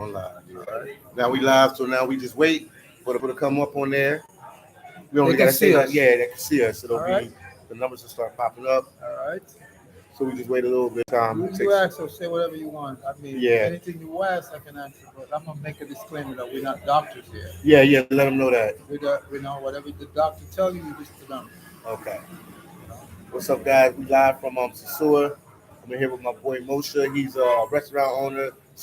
On live. Yeah. Now we live, so now we just wait for the people to come up on there. We only gotta say that. Yeah, they can see us. It'll be the numbers will start popping up. All right. So we just wait a little bit of time. You ask or say whatever you want. I mean, anything you ask, I can answer. But I'm gonna make a disclaimer that we're not doctors here. Yeah. Let them know that. We know whatever the doctor tells you, you just to them. Okay. What's up, guys? We live from Sosua. I'm here with my boy Mosha. He's a restaurant owner /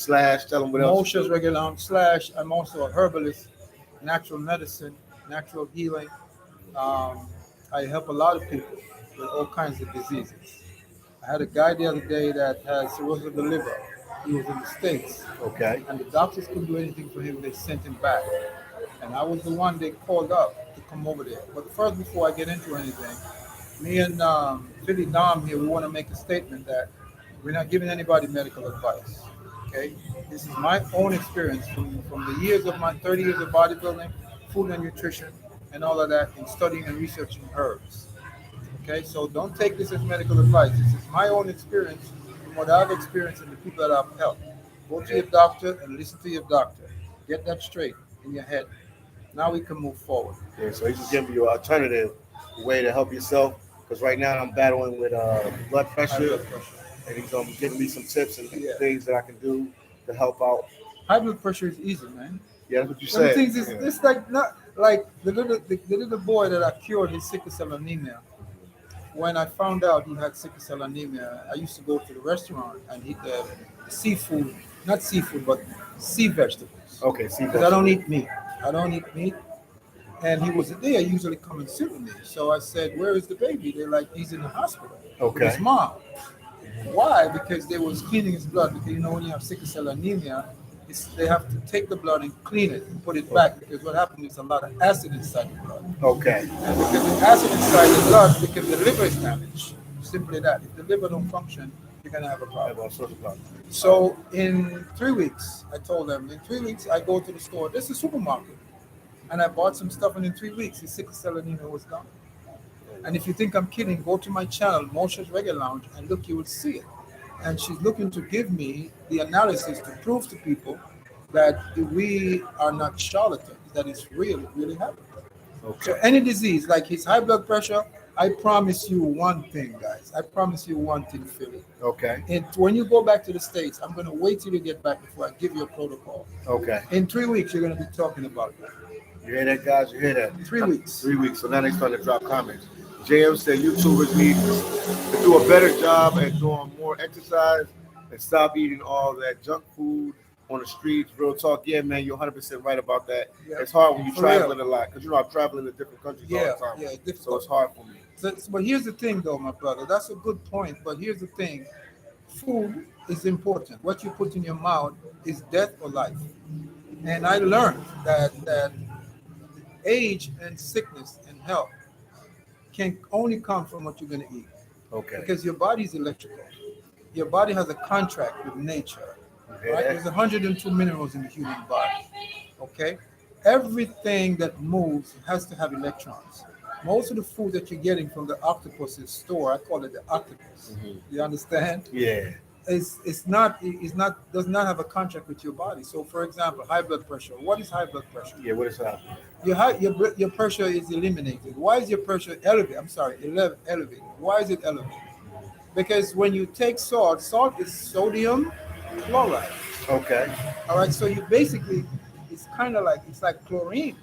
tell him what else. Mosha's Reggae Lounge / I'm also a herbalist, natural medicine, natural healing. I help a lot of people with all kinds of diseases. I had a guy the other day that has cirrhosis of the liver. He was in the States. Okay. And the doctors couldn't do anything for him. They sent him back. And I was the one they called up to come over there. But first, before I get into anything, me and PhillyDom here, we want to make a statement that we're not giving anybody medical advice. Okay? This is my own experience from the years of my 30 years of bodybuilding, food and nutrition, and all of that, in studying and researching herbs. Okay, so don't take this as medical advice. This is my own experience from what I've experienced and the people that I've helped. Go to your doctor and listen to your doctor. Get that straight in your head. Now we can move forward. Yeah, so he's just giving you an alternative way to help yourself. Because right now I'm battling with blood pressure, and he's giving me some tips and things that I can do to help out. High blood pressure is easy, man. Yeah, that's what you said. Things is it's like not like the little boy that I cured his sickle cell anemia. When I found out he had sickle cell anemia, I used to go to the restaurant and eat the seafood, not seafood, but sea vegetables. Okay, sea vegetables. Because I don't eat meat. And he wasn't there. He usually come and sit with me. So I said, "Where is the baby?" They're like, "He's in the hospital." Okay. With his mom. Why? Because they was cleaning his blood. Because when you have sickle cell anemia, they have to take the blood and clean it and put it back, because what happens is a lot of acid inside the blood. Okay. And because the acid inside the blood, because the liver is damaged. Simply that. If the liver don't function, you're gonna have a problem. So in 3 weeks, I told them, in 3 weeks I go to the store. This is a supermarket. And I bought some stuff, and in 3 weeks his sickle cell anemia was gone. And if you think I'm kidding, go to my channel, Mosha's Reggae Lounge, and look, you will see it. And she's looking to give me the analysis to prove to people that we are not charlatans, that it's real, it really happened. Okay. So any disease, like his high blood pressure, I promise you one thing, guys. I promise you one thing, Philly. Okay. And when you go back to the States, I'm going to wait till you get back before I give you a protocol. Okay. In 3 weeks, you're going to be talking about that. You hear that, guys? You hear that? 3 weeks. 3 weeks. So now they start to drop comments. JM said YouTubers need to do a better job at doing more exercise and stop eating all that junk food on the streets. Real talk. Yeah, man, you're 100% right about that. Yeah. It's hard when you're traveling a lot, because I'm traveling to different countries all the time. Yeah, difficult. So it's hard for me. But here's the thing, though, my brother. That's a good point. But here's the thing. Food is important. What you put in your mouth is death or life. And I learned that age and sickness and health can only come from what you're going to eat. Okay. Because your body is electrical. Your body has a contract with nature. Okay. Right? There's 102 minerals in the human body. Okay. Everything that moves has to have electrons. Most of the food that you're getting from the octopus's store, I call it the octopus. Mm-hmm. You understand? Yeah. Does not have a contract with your body. So, for example, high blood pressure. What is high blood pressure? Yeah, what is that? Your pressure is eliminated. Why is your pressure elevated? Elevated. Why is it elevated? Because when you take salt is sodium chloride. Okay. All right. So you basically, it's like chlorine.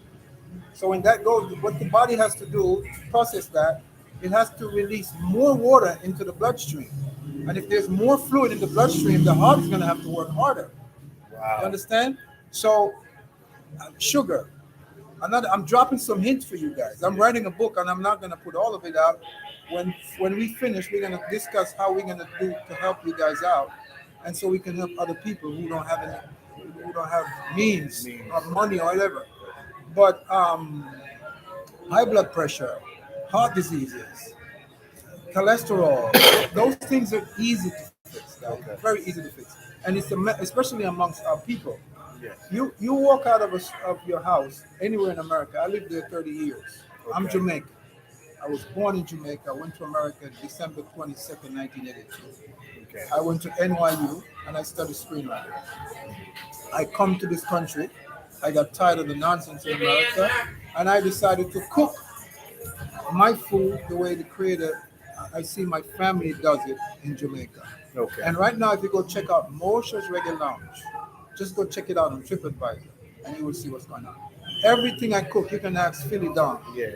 So when that goes, what the body has to do to process that, it has to release more water into the bloodstream. And if there's more fluid in the bloodstream, the heart is going to have to work harder. Wow. You understand? So, sugar. I'm dropping some hints for you guys. I'm writing a book, and I'm not going to put all of it out. When we finish, we're going to discuss how we're going to do to help you guys out, and so we can help other people who don't have means or money or whatever. But high blood pressure, heart diseases, cholesterol, those things are easy to fix, guys. Okay. Very easy to fix. And it's especially amongst our people. Yes. You walk out of your house anywhere in America. I lived there 30 years. Okay. I'm Jamaican. I was born in Jamaica. I went to America December 22nd, 1982. Okay. I went to NYU and I studied screenwriting. I come to this country. I got tired of the nonsense in America, and I decided to cook my food the way the creator I see my family does it in Jamaica. Okay. And right now, if you go check out Mosha's Reggae Lounge, just go check it out on TripAdvisor, and you will see what's going on. Everything I cook, you can ask PhillyDom. Yeah.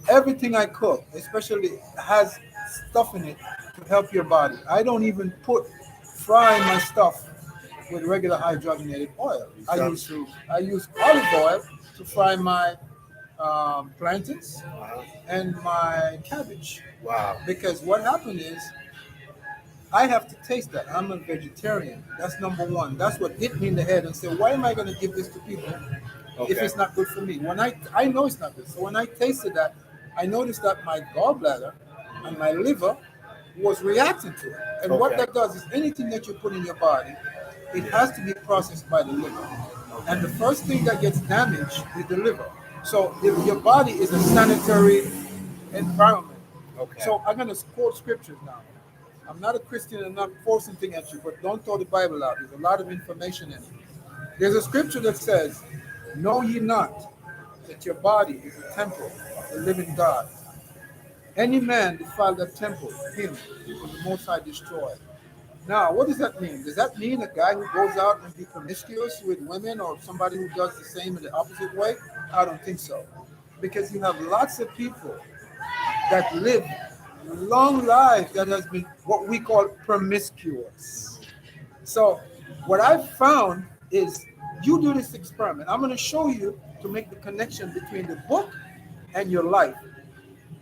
Everything I cook, especially has stuff in it to help your body. I don't even fry my stuff with regular hydrogenated oil. I use olive oil to fry my plantains and my cabbage. Wow. Because what happened is I have to taste that. I'm a vegetarian. That's number one. That's what hit me in the head and said, why am I going to give this to people if it's not good for me? When I know it's not good. So when I tasted that, I noticed that my gallbladder and my liver was reacting to it. And what that does is anything that you put in your body, it has to be processed by the liver. And the first thing that gets damaged is the liver. So if your body is a sanitary environment. Okay. So I'm going to quote scriptures now. I'm not a Christian and not forcing things at you, but don't throw the Bible out. There's a lot of information in it. There's a scripture that says, know ye not that your body is a temple of the living God. Any man defile that temple, him will the Most High destroy. Now, what does that mean? Does that mean a guy who goes out and be promiscuous with women or somebody who does the same in the opposite way? I don't think so. Because you have lots of people that live long lives that has been what we call promiscuous. So what I've found is you do this experiment. I'm going to show you to make the connection between the book and your life.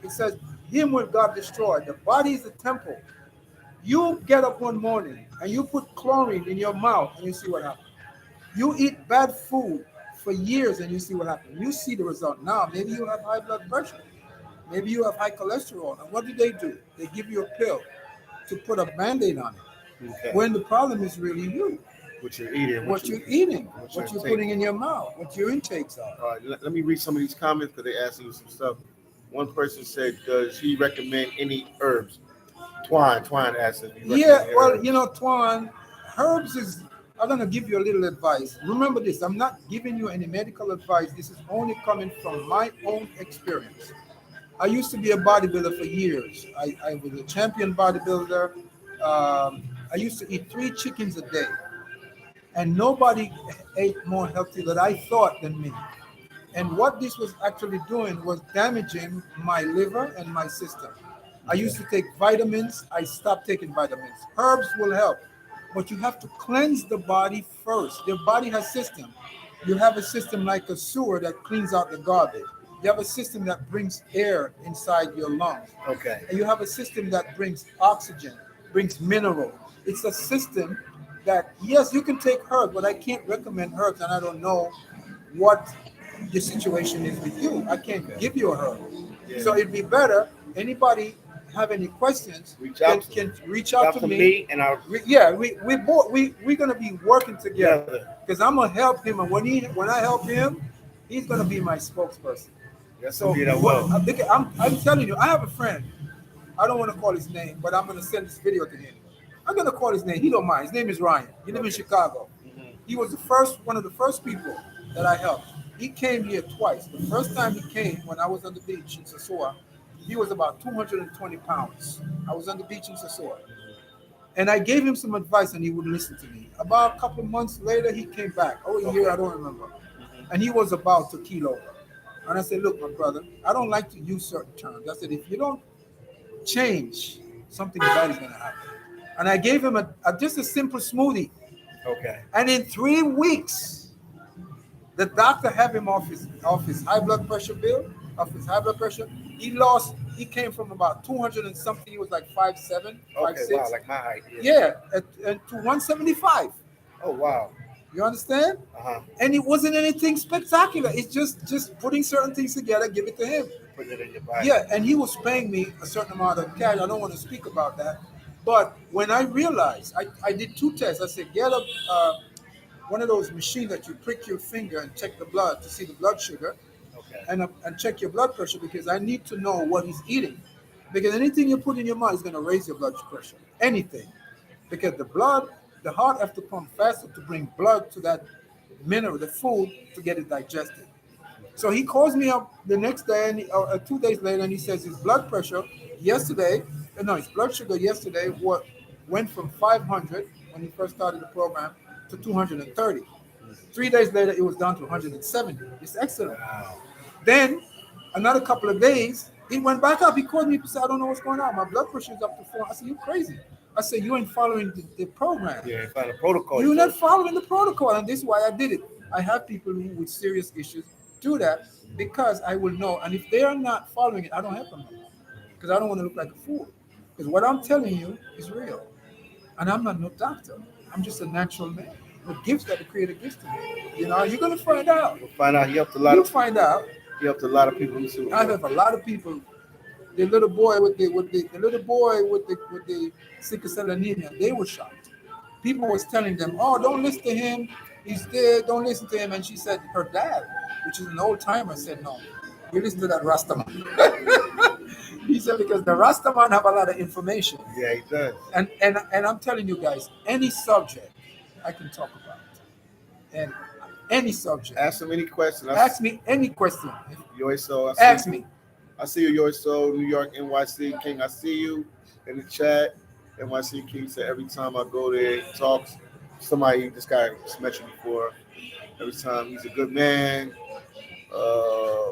It says, him will God destroy. The body is a temple. You get up one morning and you put chlorine in your mouth and you see what happens. You eat bad food for years and you see what happens. You see the result. Now, maybe you have high blood pressure. Maybe you have high cholesterol. And what do? They give you a pill to put a Band-Aid on it. Okay. When the problem is really you. What you're eating. What you're putting in your mouth. What your intakes are. All right, let me read some of these comments because they're asking you some stuff. One person said, does he recommend any herbs? Twine asked if he Yeah, well, herbs. Twine, herbs is, I'm going to give you a little advice. Remember this, I'm not giving you any medical advice. This is only coming from my own experience. I used to be a bodybuilder for years. I was a champion bodybuilder. I used to eat 3 chickens a day. And nobody ate more healthy than I thought than me. And what this was actually doing was damaging my liver and my system. I used to take vitamins. I stopped taking vitamins. Herbs will help, but you have to cleanse the body first. Your body has system. You have a system like a sewer that cleans out the garbage. You have a system that brings air inside your lungs. Okay. And you have a system that brings oxygen, brings mineral. It's a system that, yes, you can take herbs, but I can't recommend herbs, and I don't know what the situation is with you. I can't give you a herb. Yeah. So it'd be better, anybody have any questions, can reach out to me and I'll we're gonna be working together because I'm gonna help him, and when I help him, he's gonna be my spokesperson. Yes, so I'm telling you, I have a friend. I don't want to call his name, but I'm gonna send this video to him. I'm gonna call his name. He don't mind. His name is Ryan. He lives in Chicago. Mm-hmm. He was one of the first people that I helped. He came here twice. The first time he came when I was on the beach in Sosua, he was about 220 pounds. I was on the beach in Sosua. And I gave him some advice and he would listen to me. About a couple of months later, he came back. A year, I don't remember. And he was about to keel over. And I said, look, my brother, I don't like to use certain terms. I said, if you don't change, something bad is going to happen. And I gave him just a simple smoothie. Okay. And in 3 weeks, the doctor had him off his high blood pressure bill, off his high blood pressure. He came from about 200 and something. He was like 5'7", 5'6". Wow, like my height. Yeah, and to 175. Oh, wow. You understand? Uh-huh. And it wasn't anything spectacular. It's just putting certain things together, give it to him. Putting it in your body. Yeah, and he was paying me a certain amount of cash. I don't want to speak about that. But when I realized, I did 2 tests. I said, get one of those machines that you prick your finger and check the blood to see the blood sugar. And check your blood pressure, because I need to know what he's eating. Because anything you put in your mouth is going to raise your blood pressure. Anything. Because the heart has to pump faster to bring blood to that mineral, the food to get it digested. So he calls me up the next day, and 2 days later, and he says his blood pressure his blood sugar yesterday went from 500 when he first started the program to 230. 3 days later, it was down to 170. It's excellent. Wow. Then another couple of days, it went back up. He called me and said, I don't know what's going on. My blood pressure is up to 4. I said, you crazy. I said, you ain't following the program. Yeah, following the protocol. You're not following the protocol, and this is why I did it. I have people who with serious issues do that because I will know. And if they are not following it, I don't help them because I don't want to look like a fool. Because what I'm telling you is real. And I'm not no doctor. I'm just a natural man with gifts that the Creator gives to me. You know, you're going to find out. You'll find out. He helped a lot. You'll find out. He helped a lot of people too. I have a lot of people. The little boy with the sickle cell anemia, they were shocked. People was telling them, "Oh, don't listen to him. He's dead. Don't listen to him." And she said, her dad, which is an old timer, said, "No, you listen to that Rastaman." He said because the Rastaman have a lot of information. Yeah, he does. And I'm telling you guys, any subject I can talk about, and any subject. Ask him any question. Ask me any question. Yoiso, Ask me. I see you, Yoiso, New York, NYC King. I see you in the chat. NYC King said every time I go there, he talks. This guy just met you before. Every time he's a good man.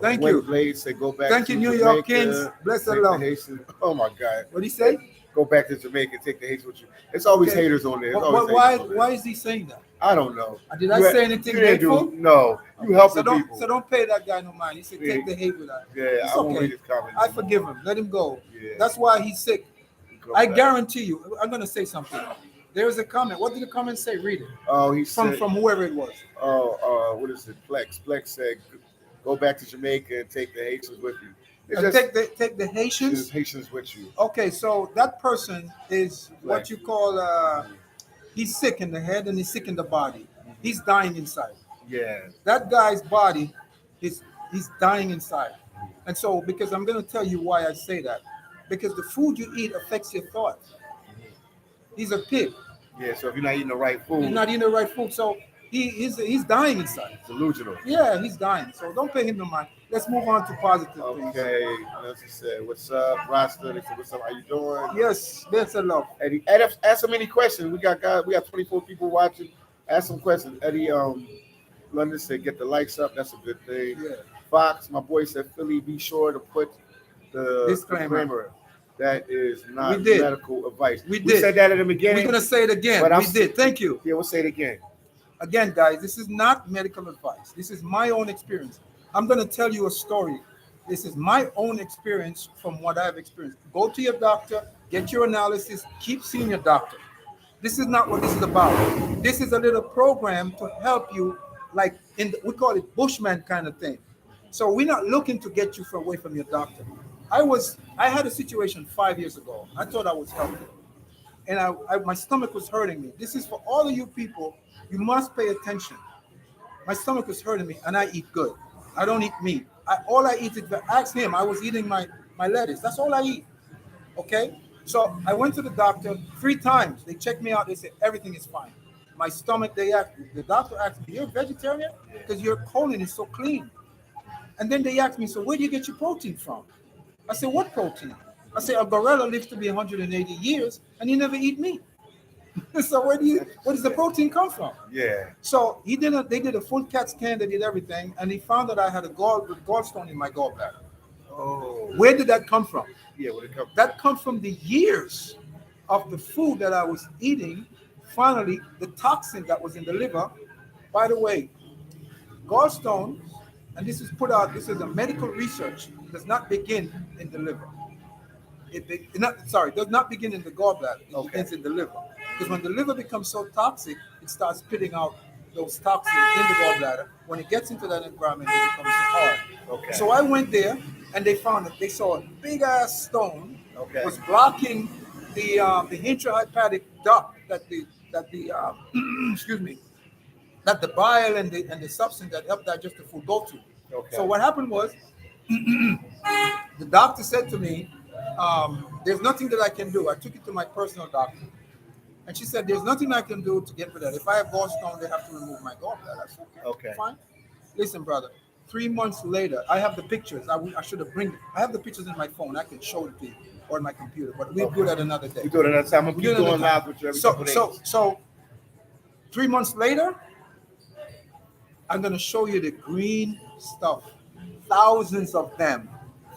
Thank Wayne you. Blade said go back. Thank to you, New Jamaica, York Kings. Bless the take Lord. Haitians. Oh my God. What did he say? Go back to Jamaica, take the Haitians with you. It's always Okay. haters on there. Why is he saying that? I don't know. Did I say anything hateful? No. You helping people. So don't pay that guy no mind. He said take the hate with that. Yeah, It's I won't read his comment. I forgive him. Let him go. Yeah. That's why he's sick. Go I back. guarantee you. I'm gonna say something. There was a comment. What did the comment say? Read it. Oh, he said. From whoever it was. What is it? Plex. Plex said, go back to Jamaica and take the Haitians with you. Take the Haitians. Haitians with you. Okay, so that person is what you call he's sick in the head and he's sick in the body. He's dying inside. Yeah. That guy's body he's dying inside. And so because I'm going to tell you why I say that. Because the food you eat affects your thoughts. He's a pig. Yeah, so if you're not eating the right food. He's not eating the right food. So he's dying inside. Delusional. Yeah, he's dying. So don't pay him no mind. Let's move on to positive things. Okay. Nancy said, what's up, Rasta? They said, what's up? How you doing? Yes, that's a love. Eddie, ask him any questions. We got 24 people watching. Ask some questions. Eddie, London said, get the likes up. That's a good thing. Yeah. Fox, my boy said, Philly, be sure to put the disclaimer. That is not We did. medical advice. We did. said that at the beginning. We're going to say it again. But We did. Thank you. Yeah, we'll say it again. Again, guys, this is not medical advice. This is my own experience. I'm going to tell you a story. This is my own experience from what I've experienced. Go to your doctor, get your analysis, keep seeing your doctor. This is not what this is about. This is a little program to help you, like we call it Bushman kind of thing. So we're not looking to get you away from your doctor. I had a situation 5 years ago. I thought I was healthy. And my stomach was hurting me. This is for all of you people. You must pay attention. My stomach was hurting me, and I eat good. I don't eat meat. All I eat is, ask him, I was eating my lettuce. That's all I eat. Okay? So I went to the doctor 3 times. They checked me out. They said, everything is fine. My stomach, the doctor asked me, you're a vegetarian? Because your colon is so clean. And then they asked me, so where do you get your protein from? I said, what protein? I said, a gorilla lives to be 180 years, and he never eat meat. So where does the protein come from? Yeah. So they did a full CAT scan, they did everything, and he found that I had a gallstone in my gallbladder. Oh. Where did that come from? Yeah, where did it come from? That comes from the years of the food that I was eating. Finally, the toxin that was in the liver. By the way, gallstones, and this is a medical research, does not begin in the liver. It does not begin in the gallbladder. It begins in the liver. Because when the liver becomes so toxic, it starts spitting out those toxins in the gallbladder. When it gets into that environment, it becomes hard. Okay. So I went there, and they saw a big ass stone was blocking the intrahepatic duct that the that the bile and the substance that help digest the food go to. Okay. So what happened was, the doctor said to me, there's nothing that I can do. I took it to my personal doctor. And she said, there's nothing I can do to get rid of that. If I have gallstone, they have to remove my gallbladder. I said, okay, fine. Listen, brother, 3 months later, I have the pictures. I should have bring. I have the pictures in my phone. I can show it to you or in my computer, but we'll do that another day. We do it another time. I'm keep doing live with you every couple days. So 3 months later, I'm going to show you the green stuff. Thousands of them.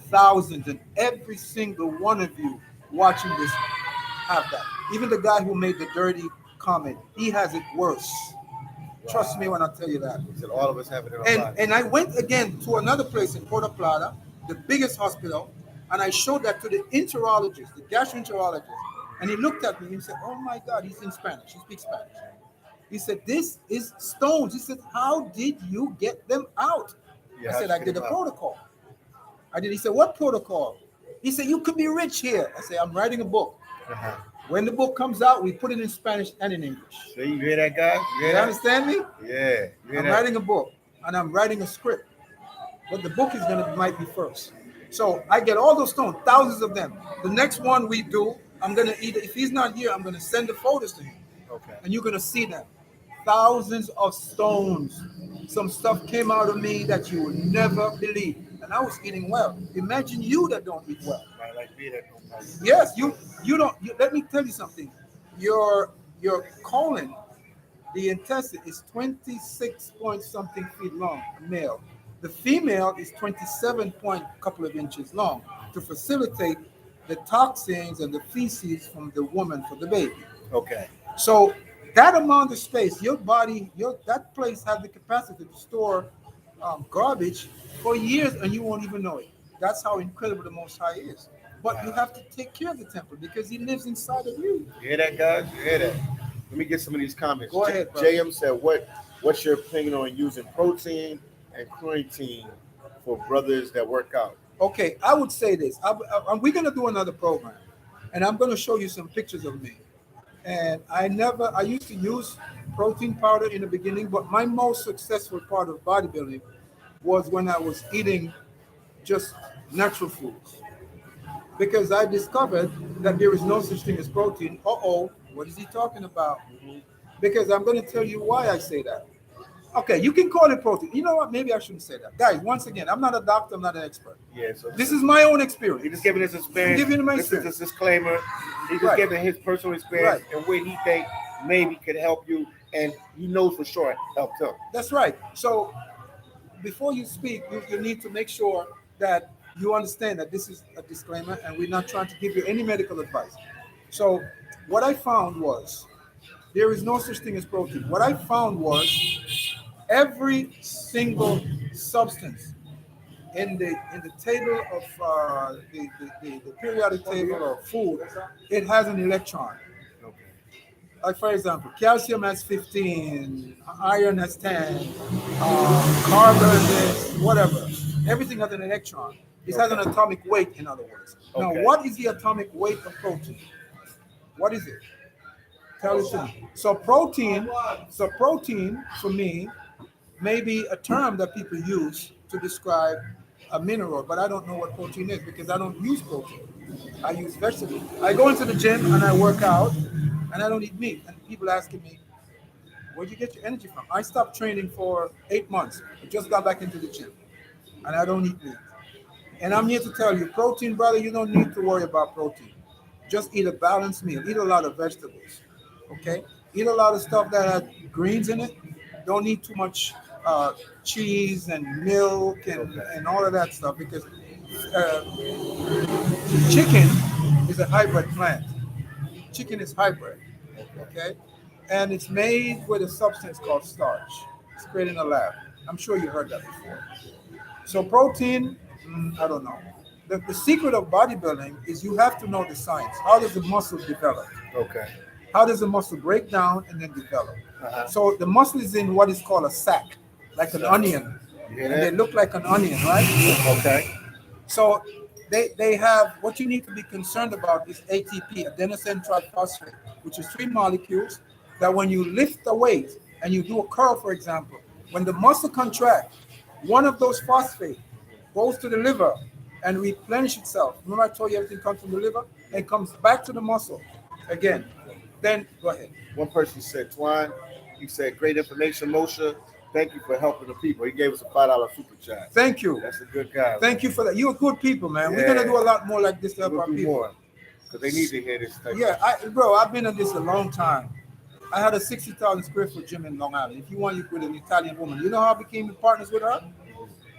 Thousands. And every single one of you watching this have that. Even the guy who made the dirty comment, he has it worse. Wow. Trust me when I tell you that. He said all of us have it in our body. And I went again to another place in Puerto Plata, the biggest hospital, and I showed that to the enterologist, the gastroenterologist. And he looked at me and he said, oh my God, he's in Spanish. He speaks Spanish. He said, this is stones. He said, how did you get them out? I said, I did a protocol. I did. He said, what protocol? He said, you could be rich here. I said, I'm writing a book. When the book comes out, we put it in Spanish and in English. So you hear that, guys? You understand me? Yeah. I'm writing a book and I'm writing a script. But the book is might be first. So I get all those stones, thousands of them. The next one we do, I'm going to either, if he's not here, I'm going to send the photos to him. Okay. And you're going to see them. Thousands of stones. Some stuff came out of me that you would never believe. And I was eating well. Imagine you that don't eat well. Like me that don't eat. Yes, you don't. Let me tell you something. Your colon, the intestine is 26 point something feet long, male. The female is 27 point couple of inches long to facilitate the toxins and the feces from the woman for the baby. Okay. So that amount of space, your body, that place has the capacity to store garbage for years and you won't even know it. That's how incredible the Most High is. But you have to take care of the temple because he lives inside of you. You hear that, guys? You hear that? Let me get some of these comments. Go ahead, bro. JM said, what's your opinion on using protein and creatine for brothers that work out? Okay, I would say this. We're going to do another program, and I'm going to show you some pictures of me. And I used to use protein powder in the beginning, but my most successful part of bodybuilding was when I was eating just natural foods. Because I discovered that there is no such thing as protein. What is he talking about? Because I'm going to tell you why I say that. Okay, you can call it protein. You know what? Maybe I shouldn't say that. Guys, once again, I'm not a doctor. I'm not an expert. Yeah. So this is my own experience. He's just giving his experience. This is a disclaimer. He's just giving his personal experience and what he thinks maybe could help you, and he knows for sure it helped him. That's right. So before you speak, you need to make sure that you understand that this is a disclaimer and we're not trying to give you any medical advice. So what I found was there is no such thing as protein. What I found was every single substance in the table of the periodic table of food, it has an electron. Okay. Like for example, calcium has 15, iron has 10, carbon is whatever. Everything has an electron. It has an atomic weight, in other words. Now, what is the atomic weight of protein? What is it? Tell it to me. So protein for me may be a term that people use to describe a mineral, but I don't know what protein is because I don't use protein. I use vegetables. I go into the gym and I work out and I don't eat meat. And people asking me, where'd you get your energy from? I stopped training for 8 months. I just got back into the gym and I don't eat meat. And I'm here to tell you, protein, brother, you don't need to worry about protein. Just eat a balanced meal. Eat a lot of vegetables, okay? Eat a lot of stuff that has greens in it. Don't need too much cheese and milk and all of that stuff because chicken is a hybrid plant. Chicken is hybrid, okay? And it's made with a substance called starch. It's created in a lab. I'm sure you heard that before. So protein, I don't know. The secret of bodybuilding is you have to know the science. How does the muscle develop? Okay. How does the muscle break down and then develop? So the muscle is in what is called a sac, like an onion. And they look like an onion, right? Okay. So they have, what you need to be concerned about is ATP, adenosine triphosphate, which is 3 molecules that when you lift the weight and you do a curl, for example, when the muscle contracts, one of those phosphate goes to the liver and replenish itself. Remember I told you everything comes from the liver and comes back to the muscle again. then go ahead. One person said, Twine, he said, great information, Mosha. Thank you for helping the people. He gave us a $5 super chat. Thank you. That's a good guy. Thank you for that. You're good people, man. We're gonna do a lot more like this to help our people. Because they need to hear this thing. Yeah, I've been in this a long time. I had a 60,000 square foot gym in Long Island. If you want, you could an Italian woman. You know how I became partners with her?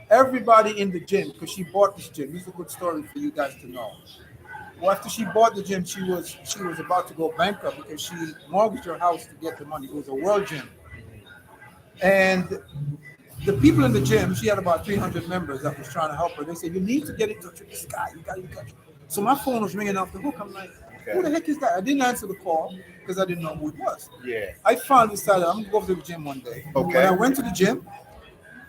Everybody in the gym, because she bought this gym. This is a good story for you guys to know. Well, after she bought the gym, she was about to go bankrupt because she mortgaged her house to get the money. It was a world gym. And the people in the gym, she had about 300 members that was trying to help her. They said, you need to get in touch with this guy. You got to. So my phone was ringing off the hook. I'm like, who the heck is that? I didn't answer the call because I didn't know who it was. Yeah. I finally decided I'm going to go to the gym one day. Okay. When I went to the gym,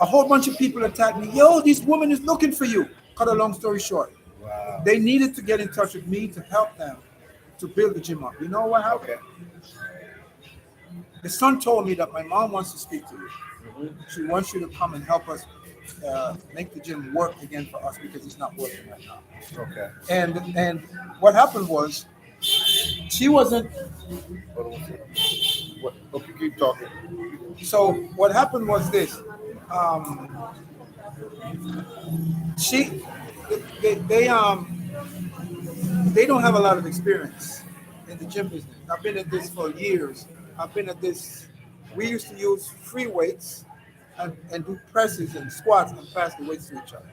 a whole bunch of people attacked me. Yo, this woman is looking for you. Cut a long story short. Wow. They needed to get in touch with me to help them to build the gym up. You know what happened? Okay. The son told me that my mom wants to speak to you. She wants you to come and help us make the gym work again for us because it's not working right now. Okay. And what happened was she wasn't. Okay, keep talking. So what happened was this. They don't have a lot of experience in the gym business. I've been at this for years. I've been at this. We used to use free weights and do presses and squats and pass the weights to each other.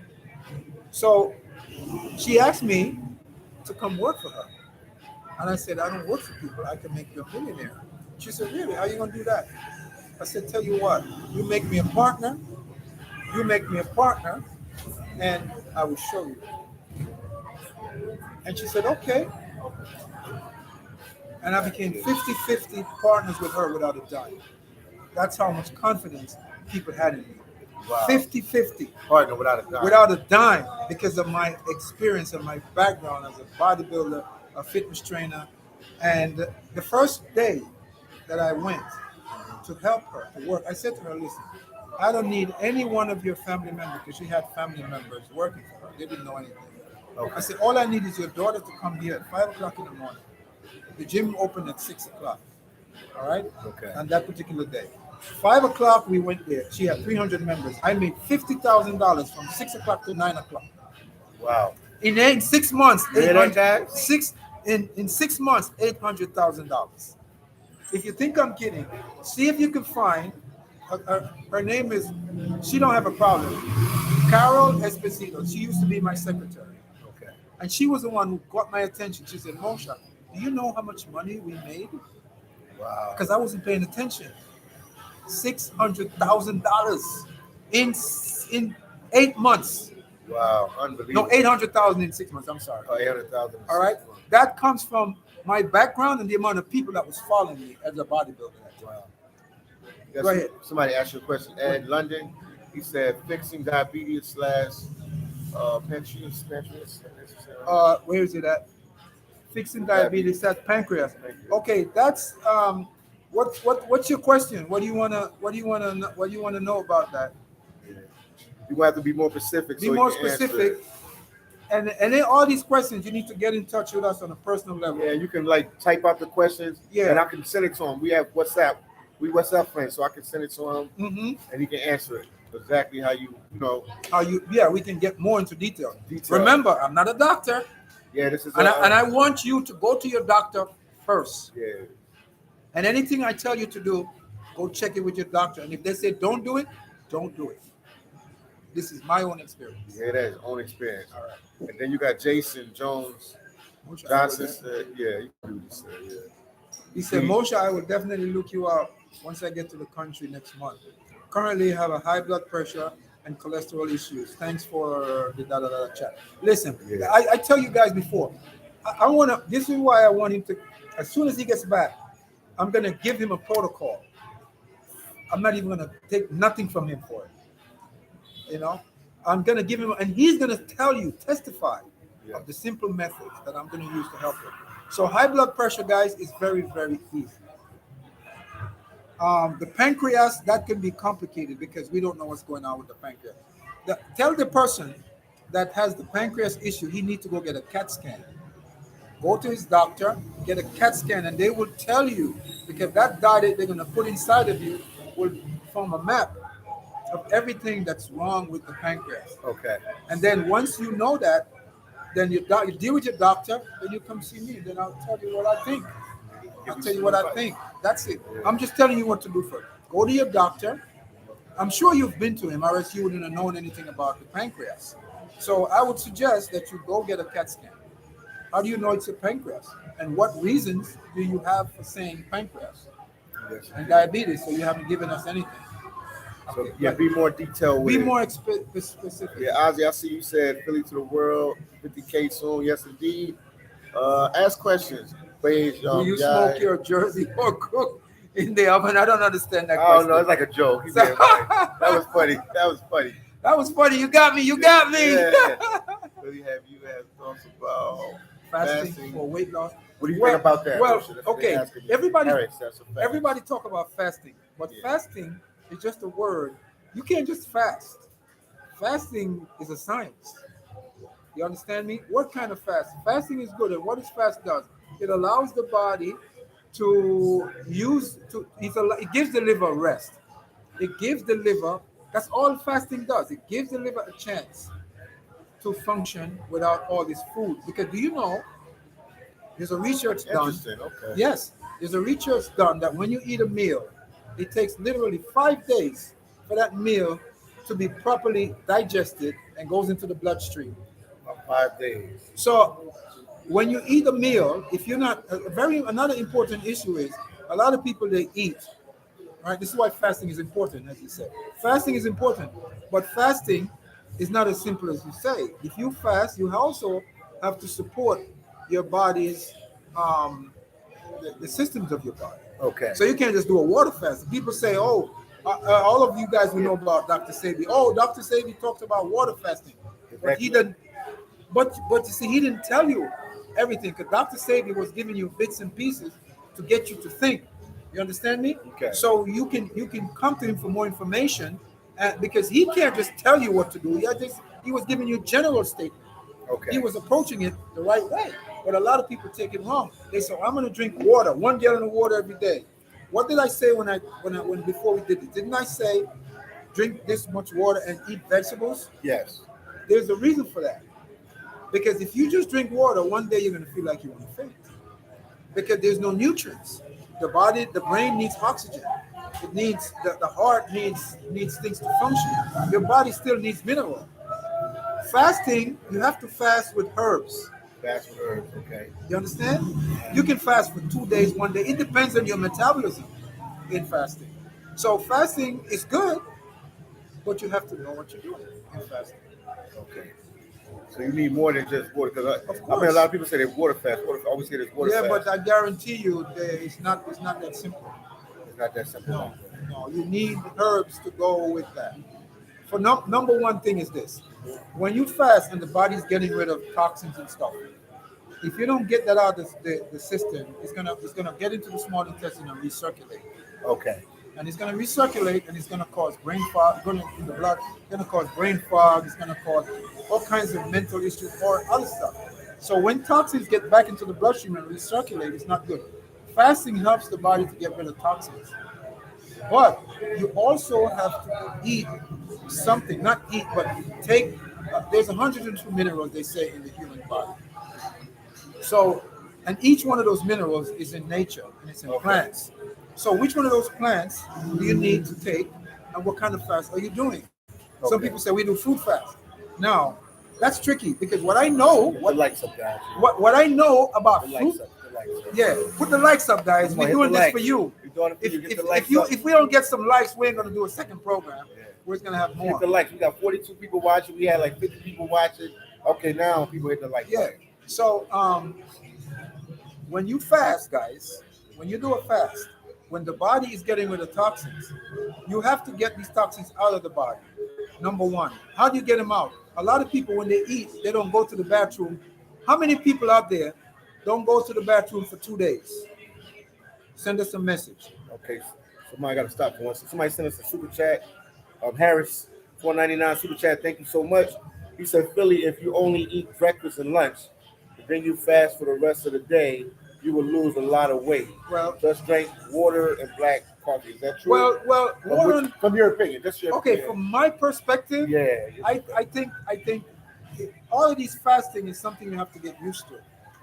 So she asked me to come work for her. And I said, I don't work for people. I can make you a millionaire. She said, really? How are you going to do that? I said, tell you what, you make me a partner. You make me a partner, and I will show you. And she said, okay. And I became 50-50 partners with her without a dime. That's how much confidence people had in me. Wow. 50-50. Partner without a dime. Without a dime, because of my experience and my background as a bodybuilder, a fitness trainer. And the first day that I went to help her to work, I said to her, listen, I don't need any one of your family members, because she had family members working for her. They didn't know anything. Okay. I said, all I need is your daughter to come here at 5 o'clock in the morning. The gym opened at 6 o'clock. All right? Okay. On that particular day. 5 o'clock, we went there. She had 300 members. I made $50,000 from 6 o'clock to 9 o'clock. Wow. In 6 months, in 6 months, $800,000. If you think I'm kidding, see if you can find, her name is, she don't have a problem, Carol Esposito. She used to be my secretary. Okay. And she was the one who got my attention. She said, Mosha, do you know how much money we made? Wow. Because I wasn't paying attention. $600,000 in 8 months. Wow, unbelievable. No, 800,000 in 6 months. I'm sorry. Oh, 800,000. All right. That comes from my background and the amount of people that was following me as a bodybuilder. Wow. Go ahead. Somebody asked you a question. Ed London, he said fixing diabetes / Pancreas. Where is it at? Fixing diabetes / Pancreas. Okay, that's what's your question? What do you wanna know about that? You have to be more specific. Be more specific. And then all these questions, you need to get in touch with us on a personal level. Yeah, you can like type out the questions. Yeah, and I can send it to him. We have WhatsApp. We WhatsApp friends, so I can send it to him, and he can answer it exactly how you know. Yeah, we can get more into detail. Remember, I'm not a doctor. Yeah, this is. And I want you to go to your doctor first. Yeah. And anything I tell you to do, go check it with your doctor. And if they say don't do it, don't do it. This is my own experience. Yeah, that is own experience. All right. And then you got Jason Jones. Johnson said, yeah, you can do this. Yeah. He said, Mosha, I will definitely look you up once I get to the country next month. Currently have a high blood pressure and cholesterol issues. Thanks for the chat. Listen, yeah. I tell you guys before, this is why I want him to, as soon as he gets back, I'm going to give him a protocol. I'm not even going to take nothing from him for it. You know, I'm going to give him, and he's going to testify of the simple methods that I'm going to use to help him. So high blood pressure, guys, is very, very easy. The pancreas, that can be complicated because we don't know what's going on with the pancreas. Tell the person that has the pancreas issue, he needs to go get a CAT scan. go to his doctor, get a CAT scan, and they will tell you, because that dye they're going to put inside of you will form a map of everything that's wrong with the pancreas. Okay. And then once you know that, then you deal with your doctor, then you come see me, then I'll tell you what I think. I'll tell you what I think. That's it. I'm just telling you what to do first. Go to your doctor. I'm sure you've been to him, or else you wouldn't have known anything about the pancreas. So I would suggest that you go get a CAT scan. How do you know it's a pancreas? And what reasons do you have for saying pancreas? Yes. And diabetes, so you haven't given us anything. So Okay, yeah, be more detailed with be it. more specific. Yeah, Ozzy, I see you said Philly to the world, 50K soon. Yes, indeed. Ask questions. Please, Do you guy. smoke your Jersey or cook in the oven? I don't understand that Oh question. no, it's like a joke. He being funny. That was funny. That was funny. That was funny. You got me. You got me. Yeah. Really, have you had thoughts about Fasting for weight loss? What do you think about that? Well, That's okay. what they Everybody, Harris, that's a fact. everybody talk about fasting, but Yeah. fasting is just a word. You can't just fast. Fasting is a science. You understand me? What kind of fast? Fasting is good, and what does fast does? It allows the body to it gives the liver rest. It gives the liver. That's all fasting does. It gives the liver a chance to function without all this food. Because do you know? There's a research done. Interesting. Okay. Yes, there's a research done that when you eat a meal, it takes literally 5 days for that meal to be properly digested and goes into the bloodstream. About 5 days. So when you eat a meal, if you're not another important issue is a lot of people they eat. Right? This is why fasting is important, as you said. Fasting is important, but fasting is not as simple as you say. If you fast, you also have to support your body's the systems of your body. Okay. So you can't just do a water fast. People say, "Oh, all of you guys will know about Dr. Sebi. Oh, Dr. Sebi talked about water fasting, but he didn't. But you see, he didn't tell you everything because Dr. Sebi was giving you bits and pieces to get you to think. You understand me? Okay. So you can come to him for more information, because he can't just tell you what to do. He was giving you general statement. Okay. He was approaching it the right way. But a lot of people take it wrong. They say, "I'm going to drink water, 1 gallon of water every day." What did I say when before we did it? Didn't I say drink this much water and eat vegetables? Yes. There's a reason for that. Because if you just drink water, one day you're going to feel like you want to faint. Because there's no nutrients. The brain needs oxygen. It needs the heart needs things to function. Your body still needs mineral. Fasting, you have to fast with herbs. Fast with herbs, okay. You understand? You can fast for 2 days, 1 day. It depends on your metabolism in fasting. So fasting is good, but you have to know what you're doing in fasting. Okay. So you need more than just water, because Of I course. mean a lot of people say they water fast. Always say there's water Yeah, fast. but I guarantee you it's not that simple. It's not that simple. No, you need herbs to go with that. For number one thing is this: when you fast and the body's getting rid of toxins and stuff, if you don't get that out of the system, it's gonna get into the small intestine and recirculate. Okay. And it's gonna recirculate and it's gonna cause brain fog, going in the blood, it's gonna cause brain fog, it's gonna cause all kinds of mental issues or other stuff. So when toxins get back into the bloodstream and recirculate, it's not good. Fasting helps the body to get rid of toxins. But you also have to eat something, not eat, but take, there's 102 minerals, they say, in the human body. So, and each one of those minerals is in nature, and it's in plants. So which one of those plants do you need to take, and what kind of fast are you doing? Some people say we do food fast. Now, that's tricky, because what I know, what I know about food, yeah, put the likes up, guys. We're doing this for you. If we don't get some likes, we ain't gonna do a second program. Yeah. We're gonna have more. Hit the likes. We got 42 people watching. We had like 50 people watching. Okay, now people hit the like. Yeah. Button. So when you fast, guys, when you do a fast, when the body is getting rid of toxins, you have to get these toxins out of the body. Number one, how do you get them out? A lot of people, when they eat, they don't go to the bathroom. How many people out there don't go to the bathroom for 2 days? Send us a message. Okay, somebody got to stop for once. Somebody send us a super chat. Harris, $4.99 super chat. Thank you so much. He said, Philly, if you only eat breakfast and lunch, the then you fast for the rest of the day, you will lose a lot of weight. Well, just drink water and black coffee. Is that true? Well, water. From your opinion, that's your Okay. opinion. From my perspective, Yeah. I think all of these fasting is something you have to get used to.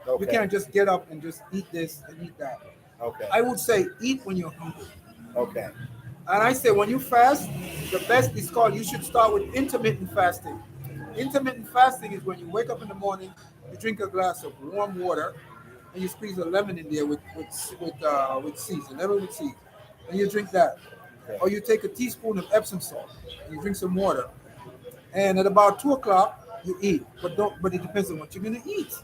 Okay. You can't just get up and just eat this and eat that. Okay. I would say eat when you're hungry. Okay. And I say when you fast, the best is called, you should start with intermittent fasting. Intermittent fasting is when you wake up in the morning, you drink a glass of warm water, and you squeeze a lemon in there with seeds, a lemon with seeds, and you drink that. Okay. Or you take a teaspoon of Epsom salt, and you drink some water, and at about 2 o'clock you eat. But it depends on what you're gonna eat.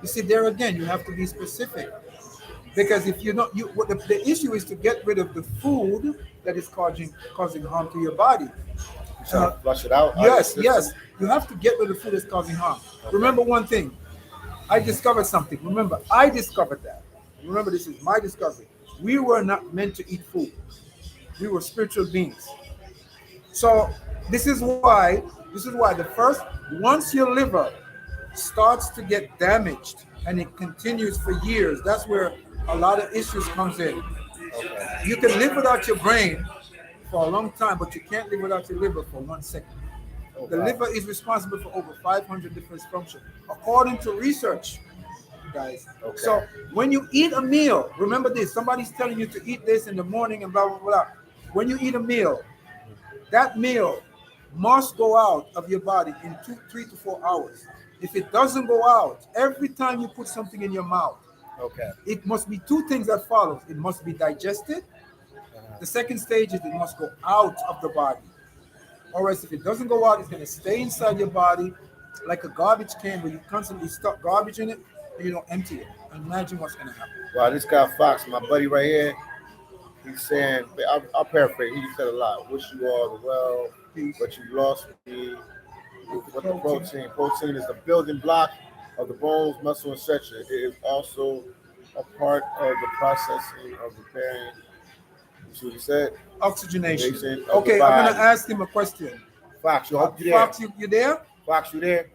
You see, there again, you have to be specific. Because if you're not, the issue is to get rid of the food that is causing harm to your body. Flush it out. Yes. You have to get rid of the food that's causing harm. Okay. Remember one thing. I discovered something. Remember, I discovered that. Remember, this is my discovery. We were not meant to eat food. We were spiritual beings. So this is why once your liver starts to get damaged and it continues for years, that's where a lot of issues comes in. Okay. You can live without your brain for a long time, but you can't live without your liver for 1 second. Oh, the liver is responsible for over 500 different functions, according to research, guys. Okay. So when you eat a meal, remember this, somebody's telling you to eat this in the morning and blah, blah, blah. When you eat a meal, that meal must go out of your body in 3 to 4 hours. If it doesn't go out, every time you put something in your mouth, okay, it must be 2 things that follows. It must be digested. The second stage is it must go out of the body. Or else if it doesn't go out, it's going to stay inside your body like a garbage can where you constantly stuff garbage in it and you don't empty it. Imagine what's going to happen. Wow, this guy Fox, my buddy right here, he's saying, I'll paraphrase, he said a lot. Wish you all the well, but you lost me. What the protein? Protein is the building block of the bones, muscle, and structure. It is also a part of the processing of repairing. You see what he said? Oxygenation. Okay, I'm going to ask him a question. Fox, you there? Fox, you there? Fox, you there?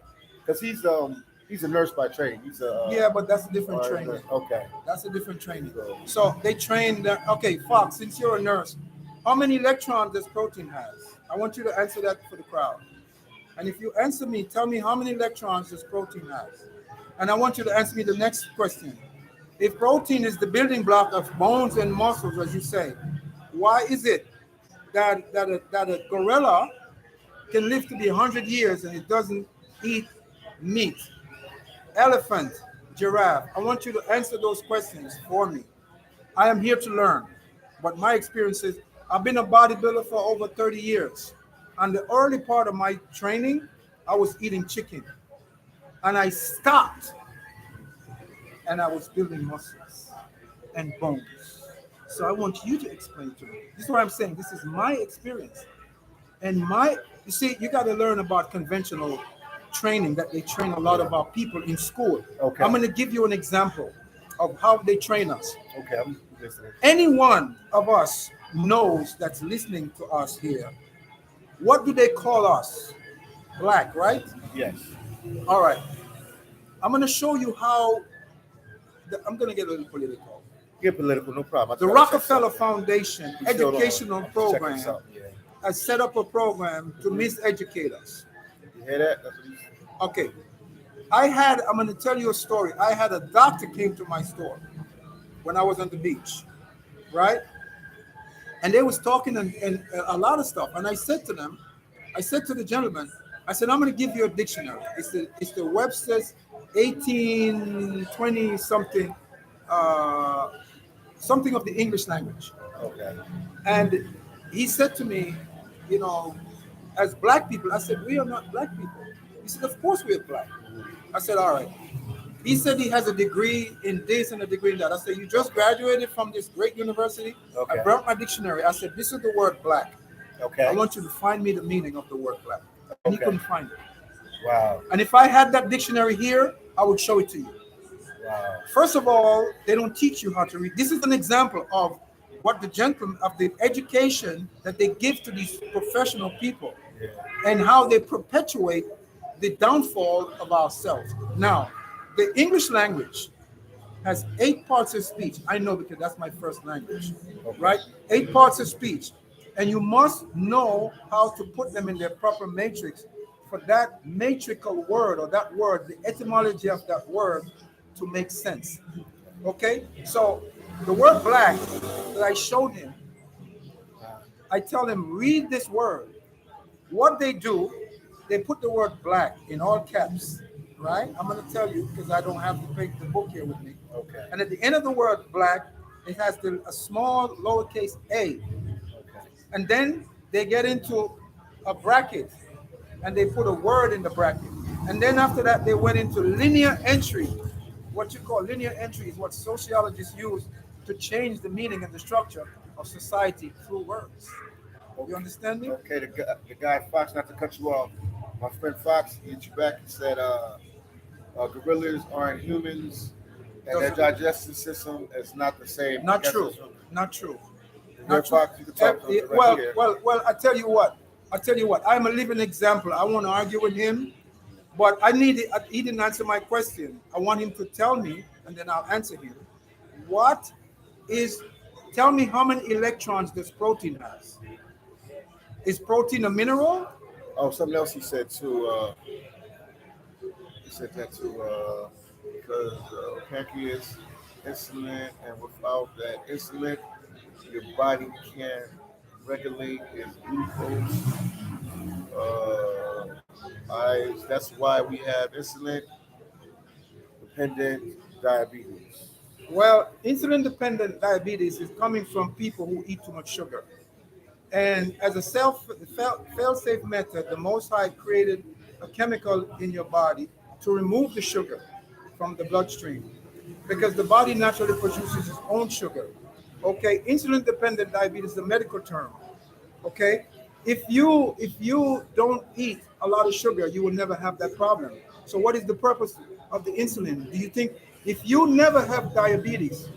Because he's a nurse by trade. He's a yeah, but that's a different training. Okay, that's a different training. So they train. Okay, Fox, since you're a nurse, how many electrons does protein has? I want you to answer that for the crowd. And if you answer me, tell me how many electrons does protein has. And I want you to answer me the next question. If protein is the building block of bones and muscles, as you say, why is it that a gorilla can live to be 100 years and it doesn't eat meat? Elephant, giraffe. I want you to answer those questions for me. I am here to learn. But my experience is I've been a bodybuilder for over 30 years. And the early part of my training, I was eating chicken. And I stopped. And I was building muscles and bones. So I want you to explain to me. This is what I'm saying. This is my experience. And you see, you got to learn about conventional training that they train a lot of our people in school. Okay. I'm going to give you an example of how they train us. Okay, I'm listening. Any one of us knows that's listening to us here. What do they call us? Black, right? Yes. All right. I'm going to show you how. I'm going to get a little political. Get political, no problem. The Rockefeller Foundation educational program has set up a program to miseducate us. You hear that? That's what he's... Okay. I'm going to tell you a story. I had a doctor came to my store when I was on the beach, right? And they was talking and a lot of stuff. And I said to the gentleman, I said, I'm going to give you a dictionary. It's the Webster's 1820 something, something of the English language. Okay. And he said to me, as black people, I said, we are not black people. He said, of course we are black. I said, all right. He said he has a degree in this and a degree in that. I said, you just graduated from this great university? Okay. I brought my dictionary. I said, this is the word black. Okay. I want you to find me the meaning of the word black. And he couldn't find it. Wow. And if I had that dictionary here, I would show it to you. Wow. First of all, they don't teach you how to read. This is an example of what the education that they give to these professional people and how they perpetuate the downfall of ourselves. Now, The English language has 8 parts of speech. I know because that's my first language, right? 8 parts of speech. And you must know how to put them in their proper matrix for that matrical word or that word, the etymology of that word to make sense. Okay? So the word black that I showed him, I tell him, read this word. What they do, they put the word black in all caps, right? I'm going to tell you because I don't have the book here with me. Okay. And at the end of the word black, it has a small lowercase a. Okay. And then they get into a bracket and they put a word in the bracket. And then after that, they went into linear entry. What you call linear entry is what sociologists use to change the meaning and the structure of society through words. You understand me? Okay, the guy Fox, not to cut you off. My friend Fox, he hit you back and said gorillas aren't humans and their digestive system is not the same. Not true. Not true. Not Fox, you can talk to him right well, I tell you what. I'm a living example. I want to argue with him, but he didn't answer my question. I want him to tell me, and then I'll answer him. Tell me how many electrons this protein has. Is protein a mineral? Oh, something else he said too. He said that too because pancreas, insulin, and without that insulin, your body can't regulate its glucose. That's why we have insulin dependent diabetes. Well, insulin dependent diabetes is coming from people who eat too much sugar. And as a fail-safe method, the Most High created a chemical in your body to remove the sugar from the bloodstream because the body naturally produces its own sugar. Okay, insulin-dependent diabetes is a medical term. Okay, if you don't eat a lot of sugar, you will never have that problem. So, what is the purpose of the insulin? Do you think if you never have diabetes,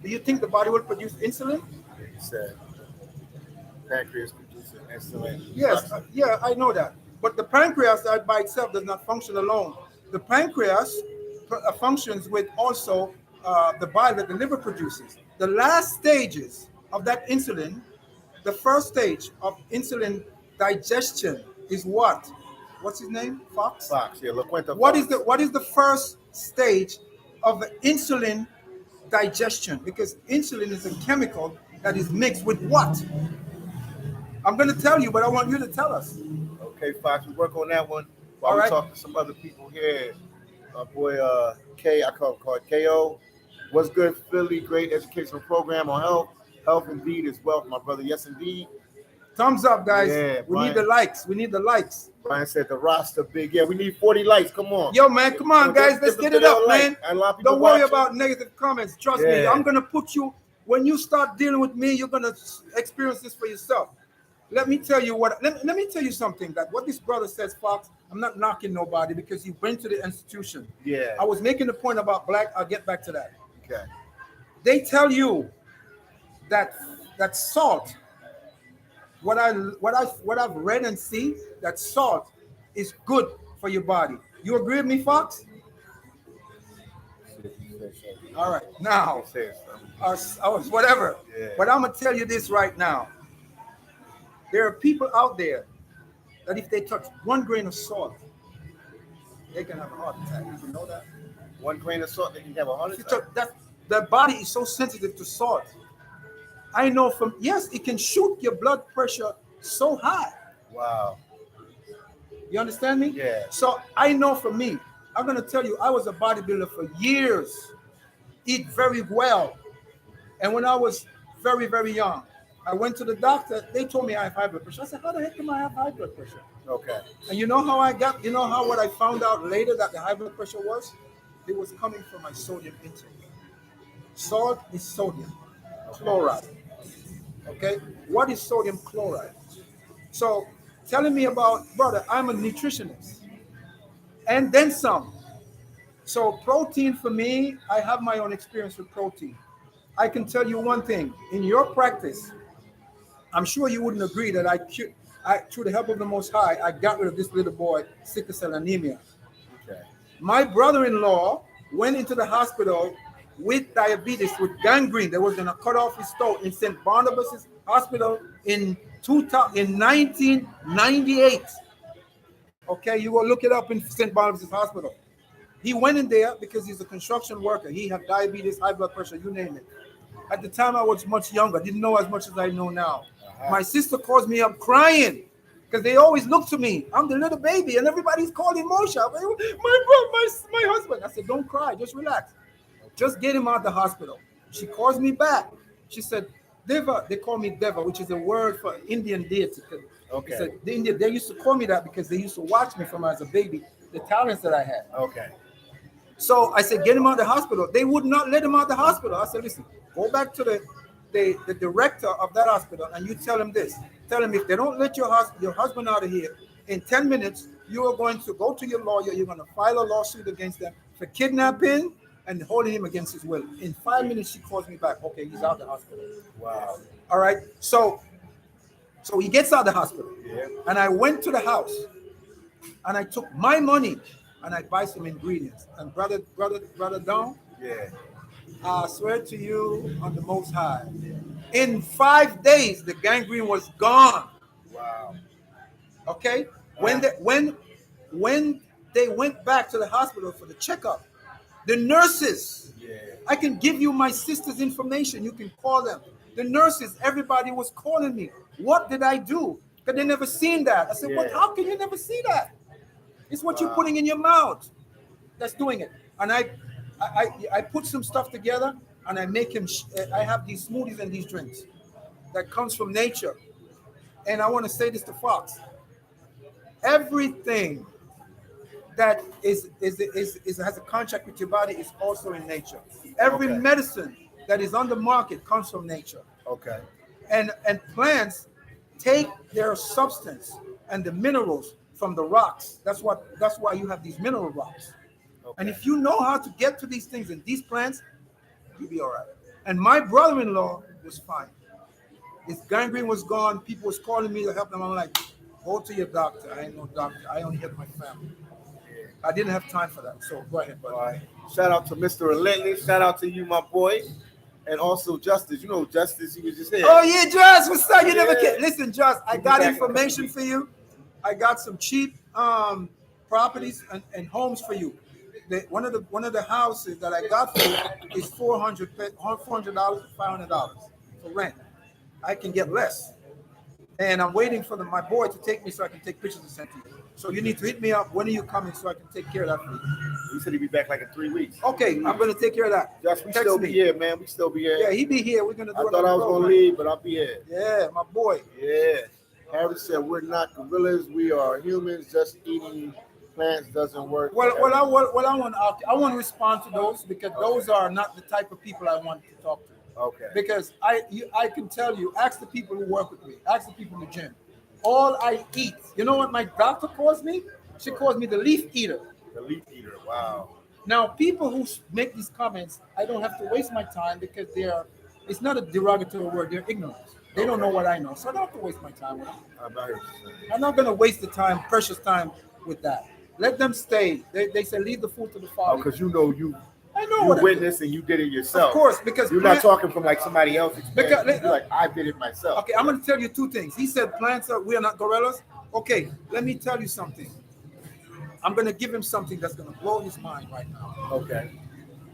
do you think the body will produce insulin? He said pancreas produces insulin. Yes, yeah, I know that. But the pancreas by itself does not function alone. The pancreas functions with also the bile that the liver produces. The last stages of that insulin, the first stage of insulin digestion is what? What's his name? Fox? Fox, yeah, LaQuenta What Fox. What is the first stage of the insulin digestion? Because insulin is a chemical that is mixed with what? I'm going to tell you, but I want you to tell us. Okay, Fox, we work on that one while All we right. talk to some other people here. Boy, K, I call it KO. What's good, Philly? Great educational program on health. Health indeed is wealth, my brother. Yes, indeed. Thumbs up, guys. Yeah, we Brian. need the likes. We need the likes. Brian said the roster big. Yeah, we need 40 likes. Come on. Yo, man, come on, guys. Let's get it up, man. A lot of people Don't worry watching. about negative comments. Trust me. I'm going to put you, when you start dealing with me, you're going to experience this for yourself. Let me tell you let me tell you something, that what this brother says, Fox, I'm not knocking nobody because he went to the institution. Yeah. I was making the point about black. I'll get back to that. Okay. They tell you that salt, what I've read and seen, that salt is good for your body. You agree with me, Fox? All right. Now, I was whatever. Yeah. But I'm gonna tell you this right now. There are people out there that if they touch 1 grain of salt, they can have a heart attack. Did you know that? 1 grain of salt, they can have a heart attack. Their body is so sensitive to salt. I know it can shoot your blood pressure so high. Wow. You understand me? Yeah. So I know for me, I'm going to tell you, I was a bodybuilder for years, eat very well. And when I was very, very young, I went to the doctor. They told me I have high blood pressure. I said, how the heck am I have high blood pressure? Okay. And what I found out later that the high blood pressure was? It was coming from my sodium intake. Salt is sodium chloride. Okay? What is sodium chloride? So telling me about, brother, I'm a nutritionist. And then some. So protein for me, I have my own experience with protein. I can tell you one thing. In your practice, I'm sure you wouldn't agree that I through the help of the Most High, I got rid of this little boy, sickle cell anemia. Okay. My brother-in-law went into the hospital with diabetes, with gangrene. They was gonna cut off his toe in St. Barnabas Hospital in 1998. Okay, you will look it up in St. Barnabas Hospital. He went in there because he's a construction worker. He had diabetes, high blood pressure, you name it. At the time, I was much younger. Didn't know as much as I know now. My sister calls me up crying because they always look to me. I'm the little baby, and everybody's calling Mosha. My husband. I said, don't cry. Just relax. Just get him out of the hospital. She calls me back. She said, Deva. They call me Deva, which is a word for Indian deity. Okay. Said, they used to call me that because they used to watch me from as a baby, the talents that I had. Okay. So I said, get him out of the hospital. They would not let him out of the hospital. I said, listen, go back to the director of that hospital and you tell him this. Tell him if they don't let your husband out of here, in 10 minutes, you are going to go to your lawyer. You're going to file a lawsuit against them for kidnapping and holding him against his will. In 5 minutes, she calls me back. Okay, he's out of the hospital. Wow. All right. So he gets out of the hospital. Yeah. And I went to the house and I took my money and I buy some ingredients. And brother Don, Yeah. I swear to you on the Most High, in 5 days the gangrene was gone. Wow. Okay, when they went back to the hospital for the checkup, the nurses, I can give you my sister's information. You can call them. The nurses, everybody was calling me. What did I do? Because they never seen that. I said, what? How can you never see that? It's what you're putting in your mouth that's doing it. And I put some stuff together and I make him. I have these smoothies and these drinks that comes from nature. And I want to say this to Fox. Everything that is has a contract with your body is also in nature. Every medicine that is on the market comes from nature. Okay. And plants take their substance and the minerals from the rocks. That's why you have these mineral rocks. Okay. And if you know how to get to these things in these plants, you'll be all right. And my brother-in-law was fine. His gangrene was gone. People was calling me to help them. I'm like, go to your doctor. I ain't no doctor. I only help my family. I didn't have time for that. So go ahead, buddy. All right. Shout out to Mr. Relentless. Shout out to you, my boy. And also Justice. You know Justice, he was just here. Oh, yeah, Josh. What's up? You never can. Listen, Josh, I got information for you. I got some cheap properties and homes for you. One of the houses that I got for you is $400, $500 for rent. I can get less. And I'm waiting for my boy to take me so I can take pictures and send to you. So you need to hit me up. When are you coming so I can take care of that for you? He said he'd be back like in 3 weeks. Okay, I'm going to take care of that. Josh, we still be here, man. We still be here. Yeah, he be here. We're going to do I thought I was going to leave, but I'll be here. Yeah, my boy. Yeah. Harry said, we're not gorillas. We are humans. Just eating plants doesn't work. Well, I want to respond to those because those are not the type of people I want to talk to. Okay. Because I can tell you, ask the people who work with me, ask the people in the gym. All I eat. You know what my doctor calls me? She calls me the leaf eater. The leaf eater. Wow. Now, people who make these comments, I don't have to waste my time because it's not a derogatory word. They're ignorant. They don't know what I know. So I don't have to waste my time with them. I'm not going to waste the time, precious time with that. Let them stay. They say leave the food to the Father. Because you know I know you what witnessed and you did it yourself. Of course, because you're not talking from like somebody else. You're like, I did it myself. Okay, I'm going to tell you two things. He said we are not gorillas. Okay, let me tell you something. I'm going to give him something that's going to blow his mind right now. Okay.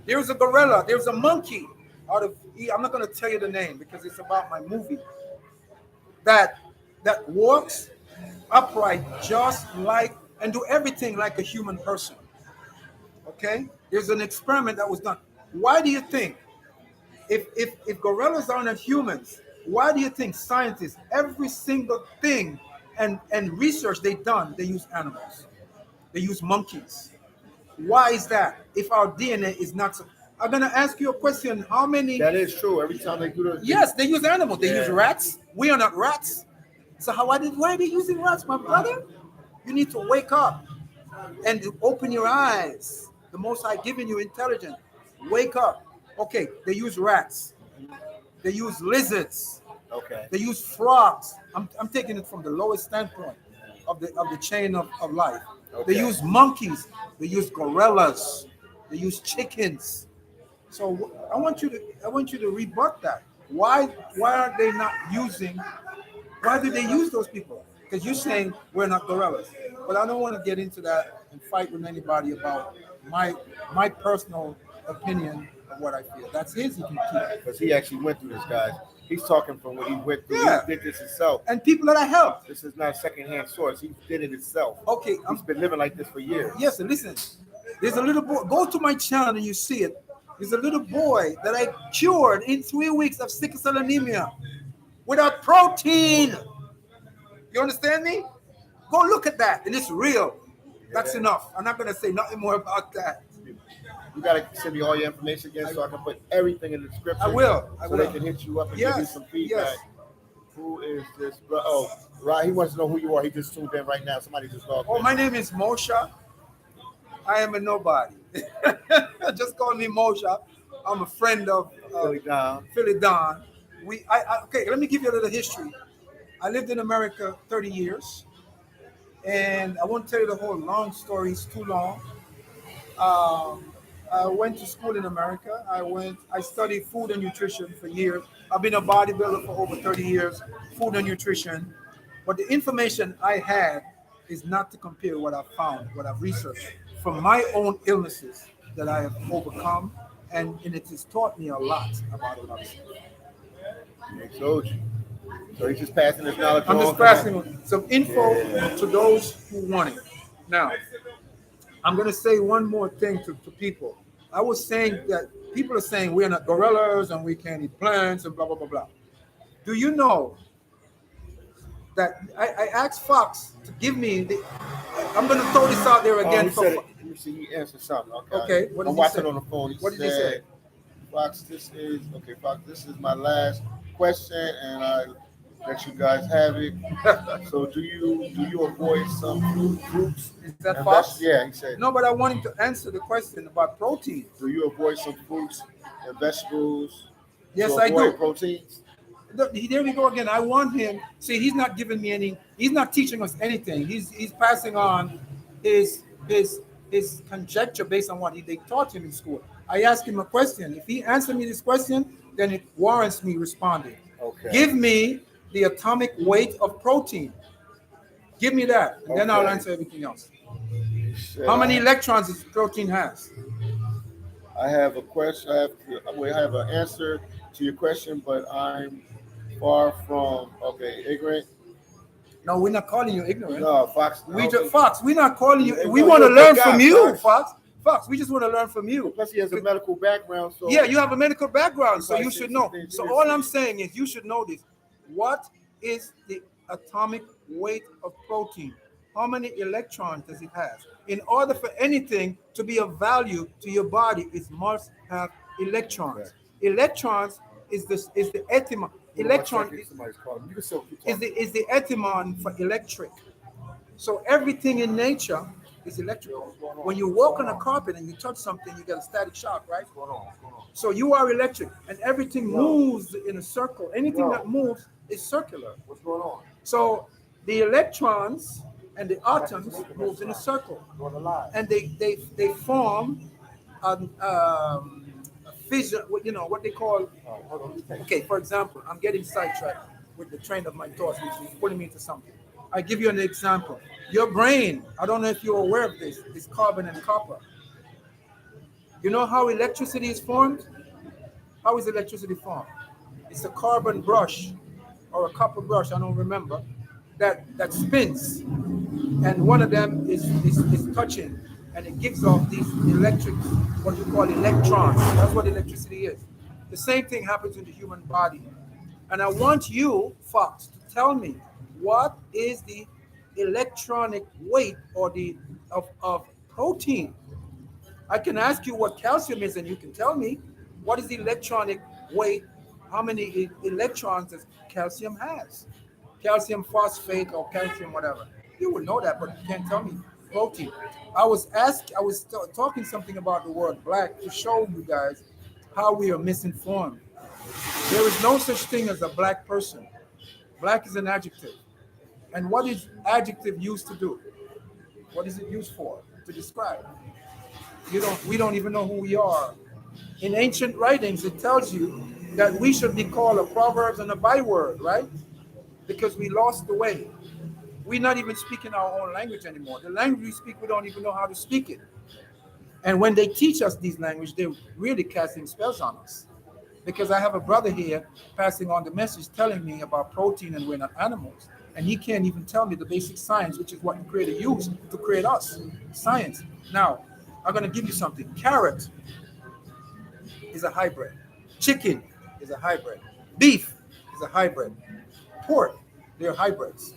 There's a gorilla. There's a monkey I'm not going to tell you the name because it's about my movie. That walks upright just like and do everything like a human person. Okay? There's an experiment that was done. Why do you think, if gorillas are not humans, why do you think scientists, every single thing and research they've done, they use animals? They use monkeys. Why is that? If our DNA is not so... I'm going to ask you a question. How many... That is true. Every time they do the... Yes, they use animals. They use rats. We are not rats. So why are they using rats, my brother? You need to wake up and open your eyes. The Most High giving you intelligence. Wake up. Okay, they use rats. They use lizards. Okay. They use frogs. I'm taking it from the lowest standpoint. of the chain of life. Okay. They use monkeys, they use gorillas, they use chickens. So I want you to rebut that. Why are they not using? Why do they use those people? Because you're saying we're not gorillas, but I don't want to get into that and fight with anybody about my personal opinion of what I feel. That's his. He can keep. Because he actually went through this, guys. He's talking from what he went through. Yeah. He did this himself. And people that I helped. This is not a secondhand source. He did it himself. Okay, He's been living like this for years. yes. And listen, there's a little boy. Go to my channel and you see it. There's a little boy that I cured in 3 weeks of sickle cell anemia without protein. You understand me? Go look at that, and it's real. That's enough. I'm not gonna say nothing more about that. You gotta send me all your information again so I can put everything in the description. I will. So they can hit you up and give you some feedback. Yes. Who is this? Oh, right. He wants to know who you are. He just tuned in right now. Somebody just logged in. My name is Mosha. I am a nobody. Just call me Mosha. I'm a friend of PhillyDom. Okay, let me give you a little history. I lived in America 30 years, and I won't tell you the whole long story. It's too long. I went to school in America. I studied food and nutrition for years. I've been a bodybuilder for over 30 years, food and nutrition. But the information I had is not to compare what I've found, what I've researched from my own illnesses that I have overcome. And it has taught me a lot about a lot of stuff. He told you. So he's just passing his knowledge. I'm just passing some info to those who want it. Now, I'm going to say one more thing to people. I was saying that people are saying we're not gorillas and we can't eat plants and blah, blah, blah, blah. Do you know that I asked Fox to give me I'm going to throw this out there again. Let me see. He answered something. Okay. I'm watching on the phone. What did he say? Fox, this is my last question, and I let you guys have it. So do you avoid some fruits? Is that Fox? Yeah, he said. No, but I wanted to answer the question about protein. Do you avoid some fruits and vegetables? Yes, I do. Proteins? There we go again. I want him. See, he's not giving me any. He's not teaching us anything. He's passing on his conjecture based on what they taught him in school. I asked him a question. If he answered me this question, then it warrants me responding. Okay. Give me the atomic weight of protein. Give me that, and then I'll answer everything else. How many electrons does protein has? I have a question. I have an answer to your question, but I'm far from ignorant. No, we're not calling you ignorant. No, Fox. Fox, we're not calling you. We want to learn from you, Fox. Fox, we just want to learn from you. Plus, he has a medical background. So yeah, you have a medical background, so you should know. So all I'm saying is you should know this. What is the atomic weight of protein? How many electrons does it have? In order for anything to be of value to your body, it must have electrons. Okay. Electrons is the etymon. Electron is the etymon for electric. So everything in nature is electric. When you walk on a carpet and you touch something, you get a static shock, right? So you are electric, and everything moves in a circle. Anything that moves is circular. What's going on? So the electrons and the atoms move in a circle, and they form a fission. You know what they call. Okay, for example, I'm getting sidetracked with the train of my thoughts, which is pulling me into something. I give you an example. Your brain, I don't know if you're aware of this, is carbon and copper. You know how electricity is formed? How is electricity formed? It's a carbon brush or a copper brush, I don't remember, that spins. And one of them is touching, and it gives off these electric, what you call electrons. That's what electricity is. The same thing happens in the human body. And I want you, Fox, to tell me what is the electronic weight or of protein. I can ask you what calcium is, and you can tell me what is the electronic weight, how many electrons does calcium has. Calcium phosphate or calcium whatever. You would know that, but you can't tell me protein. I was talking something about the word black to show you guys how we are misinformed. There is no such thing as a black person. Black is an adjective. And what is adjective used to do? What is it used for? To describe. We don't even know who we are. In ancient writings, it tells you that we should be called a proverbs and a byword, right? Because we lost the way. We're not even speaking our own language anymore. The language we speak, we don't even know how to speak it. And when they teach us these language, they're really casting spells on us. Because I have a brother here passing on the message telling me about protein and we're not animals. And he can't even tell me the basic science, which is what the creator used to create us. Science. Now, I'm going to give you something. Carrot is a hybrid. Chicken is a hybrid. Beef is a hybrid. Pork, they're hybrids.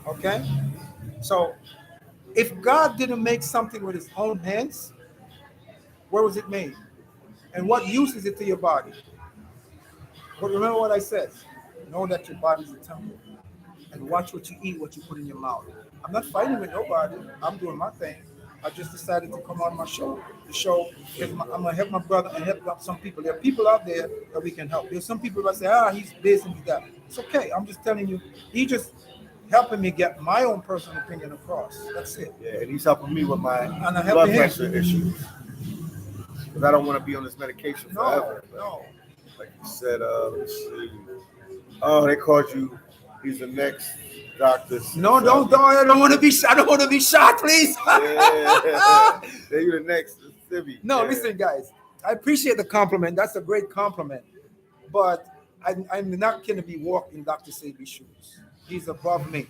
Okay? So, if God didn't make something with his own hands, where was it made? And what use is it to your body? But remember what I said. Know that your body is a temple. And watch what you eat, what you put in your mouth. I'm not fighting with nobody. I'm doing my thing. I just decided to come on my show. The show, I'm going to help my brother and help out some people. There are people out there that we can help. There's some people that say, he's this and he's that. It's okay. I'm just telling you, he just helping me get my own personal opinion across. That's it. Yeah, and he's helping me with my blood pressure issues. Because I don't want to be on this medication forever. No. Like you said, let's see. Oh, they called you. He's the next doctor. No, don't. I don't want to be shot. I don't want to be shot, please. Yeah. You're the next. No, listen, guys. I appreciate the compliment. That's a great compliment. But I'm not going to be walking Dr. Sebi's shoes. He's above me.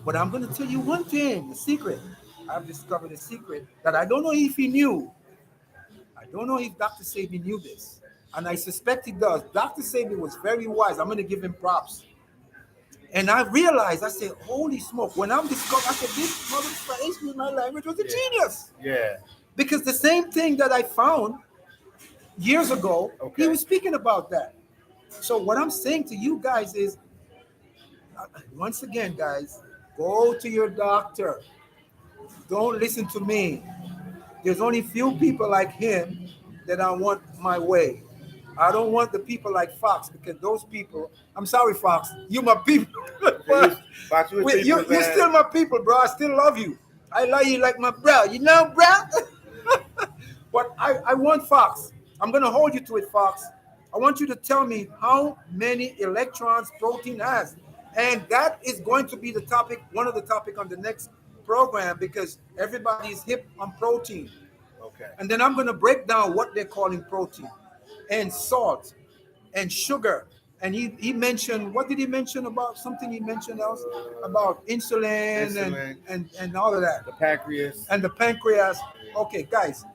But I'm going to tell you one thing, the secret. I've discovered a secret that I don't know if he knew. I don't know if Dr. Sebi knew this. And I suspect he does. Dr. Sebi was very wise. I'm going to give him props. And I realized, I said, holy smoke. When I'm discovered, I said, this motherfucker, excuse my language, was a genius. Yeah. Because the same thing that I found years ago, he was speaking about that. So what I'm saying to you guys is, once again, guys, go to your doctor. Don't listen to me. There's only few people like him that I want my way. I don't want the people like Fox, because those people, I'm sorry, Fox, you my people. Fox, you're still my people, bro. I still love you. I love you like my bro. You know, bro? But I want Fox. I'm going to hold you to it, Fox. I want you to tell me how many electrons protein has. And that is going to be the topic, one of the topic on the next program, because everybody is hip on protein. Okay. And then I'm going to break down what they're calling protein and salt and sugar. And he mentioned, what did he mention about something he mentioned else? About insulin. And all of that. The pancreas. And the pancreas. Okay, guys,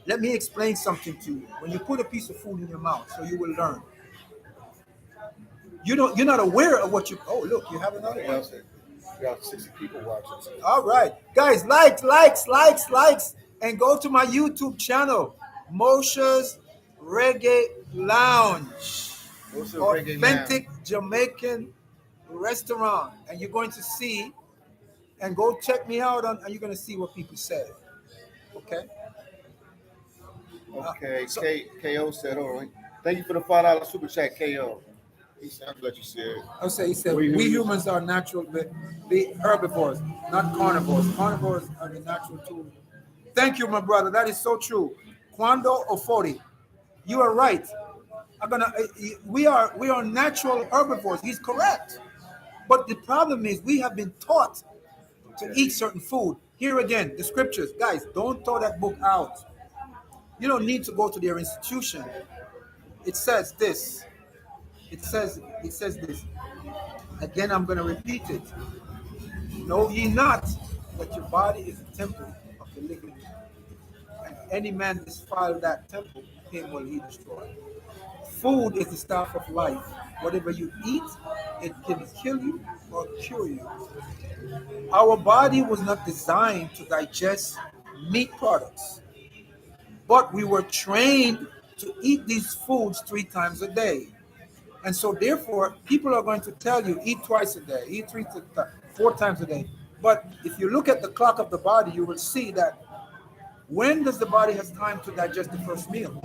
let me explain something to you. When you put a piece of food in your mouth, so you will learn. You're not aware of what you, oh, look, you have another one. We got 60 people watching. All right. Guys, likes, and go to my YouTube channel, Mosha's Reggae Lounge. Authentic Jamaican restaurant. And you're going to see, and go check me out, and you're going to see what people say. Okay? Okay, KO said, all right. Thank you for the $5 super chat, KO. He said, I'm glad you said. He said, we humans are natural, the herbivores, not carnivores. Carnivores are the natural too. Thank you, my brother. That is so true. Quando Ofori, you are right. We are natural herbivores. He's correct. But the problem is we have been taught to eat certain food. Here again, the scriptures. Guys, don't throw that book out. You don't need to go to their institution. It says this. It says this. Again, I'm going to repeat it. Know ye not that your body is a temple of the living God, and any man defile that temple, him will he destroy. Food is the staff of life. Whatever you eat, it can kill you or cure you. Our body was not designed to digest meat products, but we were trained to eat these foods 3 times a day. And so therefore, people are going to tell you, eat twice a day, eat 4 times a day. But if you look at the clock of the body, you will see that when does the body has time to digest the first meal?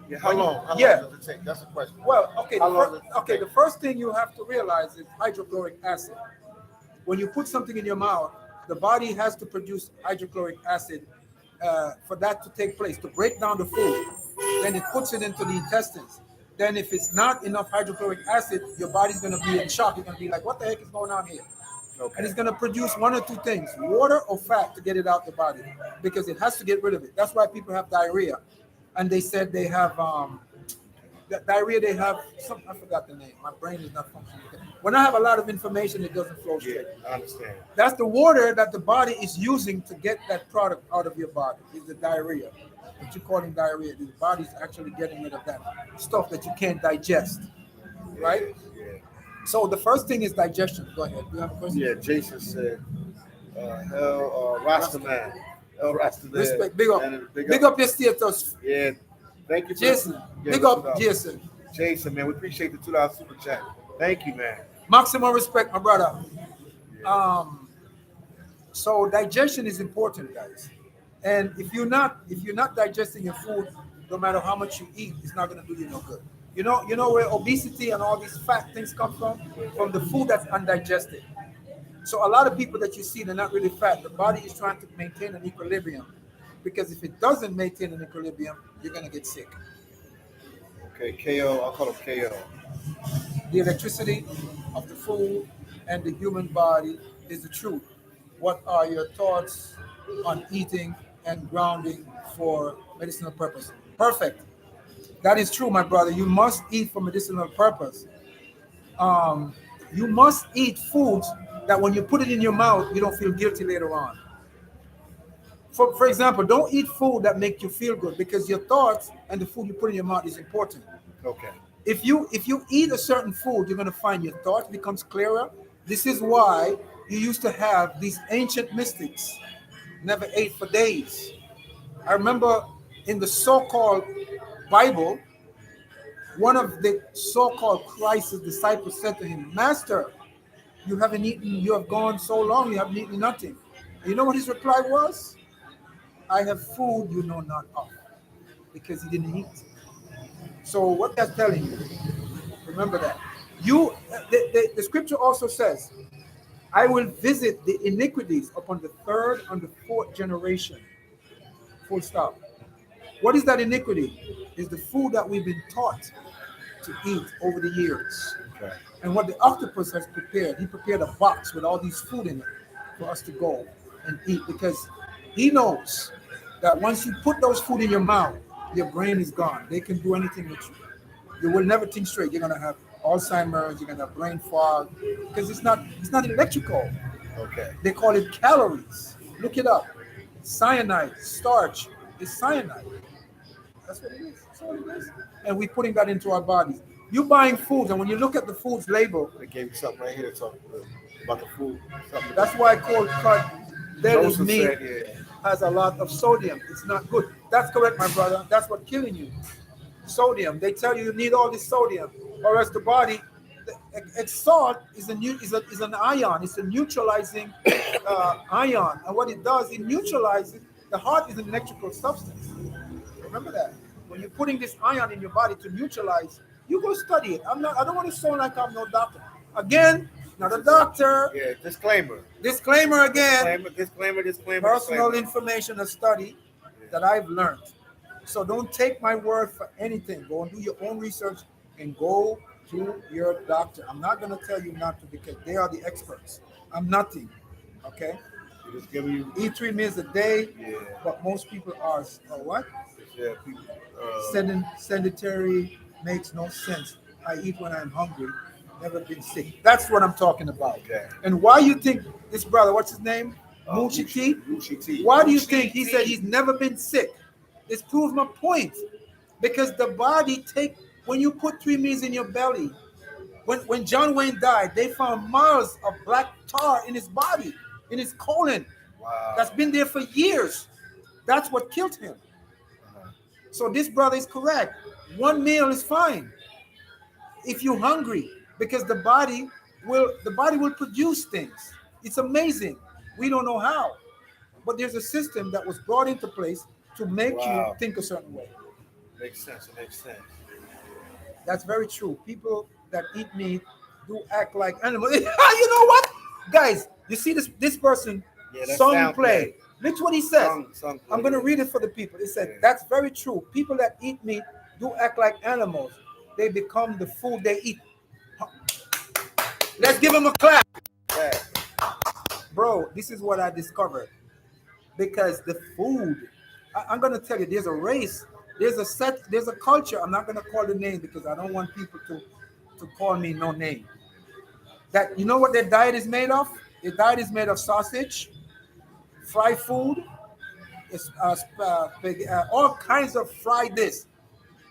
Yeah, how long? How long does it take? That's the question. Well, the first thing you have to realize is hydrochloric acid. When you put something in your mouth, the body has to produce hydrochloric acid for that to take place, to break down the food. Then it puts it into the intestines. Then if it's not enough hydrochloric acid, your body's going to be in shock. You're going to be like, what the heck is going on here? Okay. And it's going to produce one or two things, water or fat, to get it out the body, because it has to get rid of it. That's why people have diarrhea. And they said they have diarrhea, they have some, I forgot the name. My brain is not functioning. When I have a lot of information, it doesn't flow straight. Yeah, I understand. That's the water that the body is using to get that product out of your body, is the diarrhea. What you call diarrhea, the body's actually getting rid of that stuff that you can't digest, right? Yeah. So the first thing is digestion. Go ahead. Do you have a question? Yeah, Jason said, Rasta man. Rasta man. Respect. Big up your status. Yeah. Thank you, Jason. Big up, Jason. Jason, man, we appreciate the $2 super chat. Thank you, man. Maximum respect, my brother. Yeah. So digestion is important, guys. And if you're not digesting your food, no matter how much you eat, it's not going to do you no good. You know where obesity and all these fat things come from? From the food that's undigested. So a lot of people that you see, they're not really fat. The body is trying to maintain an equilibrium, because if it doesn't maintain an equilibrium, you're going to get sick. Okay, KO, I'll call him KO. The electricity of the food and the human body is the truth. What are your thoughts on eating and grounding for medicinal purpose? Perfect. That is true, my brother. You must eat for medicinal purpose. You must eat foods that when you put it in your mouth, you don't feel guilty later on. For example, don't eat food that make you feel good, because your thoughts and the food you put in your mouth is important. Okay. If you eat a certain food, you're going to find your thoughts becomes clearer. This is why you used to have these ancient mystics never ate for days. I remember in the so-called Bible, one of the so-called Christ's disciples said to him, Master, you haven't eaten, you have gone so long, you haven't eaten nothing. And you know what his reply was? I have food you know not of, because he didn't eat. So what that's telling you, remember that. The scripture also says, I will visit the iniquities upon the third and the fourth generation. Full stop. What is that iniquity? Is the food that we've been taught to eat over the years. Okay. And what the octopus has prepared, he prepared a box with all these food in it for us to go and eat, because he knows that once you put those food in your mouth, your brain is gone. They can do anything with you. You will never think straight. You're gonna have Alzheimer's. You're gonna have brain fog, because it's not electrical. Okay. They call it calories. Look it up. Cyanide, starch is cyanide. That's what it is. That's what it is. And we're putting that into our bodies. You're buying foods, and when you look at the food's label, they gave you something right here talking about the food. That's why cold cut deli meat has a lot of sodium. It's not good. That's correct, my brother. That's what's killing you. Sodium. They tell you need all this sodium, or else the body. Salt is an ion. It's a neutralizing ion, and what it does, it neutralizes. The heart is an electrical substance. Remember that. When you're putting this ion in your body to neutralize, you go study it. I don't want to sound like I'm no doctor. Again, not a doctor. Yeah, disclaimer. Disclaimer again. Disclaimer. Personal information, a study that I've learned. So don't take my word for anything. Go and do your own research and go to your doctor. I'm not going to tell you not to, because they are the experts. I'm nothing. Okay? Just give you eat 3 meals a day, but most people are what? Yeah, people. Sedentary makes no sense. I eat when I'm hungry. Never been sick. That's what I'm talking about. Okay. And why you think this brother? What's his name? Moochie T. Why do you think he said he's never been sick? This proves my point. Because the body when you put 3 meals in your belly. When John Wayne died, they found miles of black tar in his body, in his colon. Wow. That's been there for years. That's what killed him. So this brother is correct. 1 meal is fine if you're hungry, because the body will produce things. It's amazing. We don't know how, but there's a system that was brought into place to make you think a certain way. Makes sense. It makes sense. That's very true. People that eat meat do act like animals. You know what, guys? You see this person Yeah, that song sound play. Look what he says. Song I'm play, gonna yeah. read it for the people. It said Yeah. that's very true. People that eat meat do act like animals. They become the food they eat. Let's give them a clap, Yeah. bro. This is what I discovered because the food. I'm gonna tell you, there's a race, there's a culture. I'm not gonna call the name because I don't want people to call me no name. That you know what their diet is made of? Their diet is made of sausage, fried food, all kinds of fried this,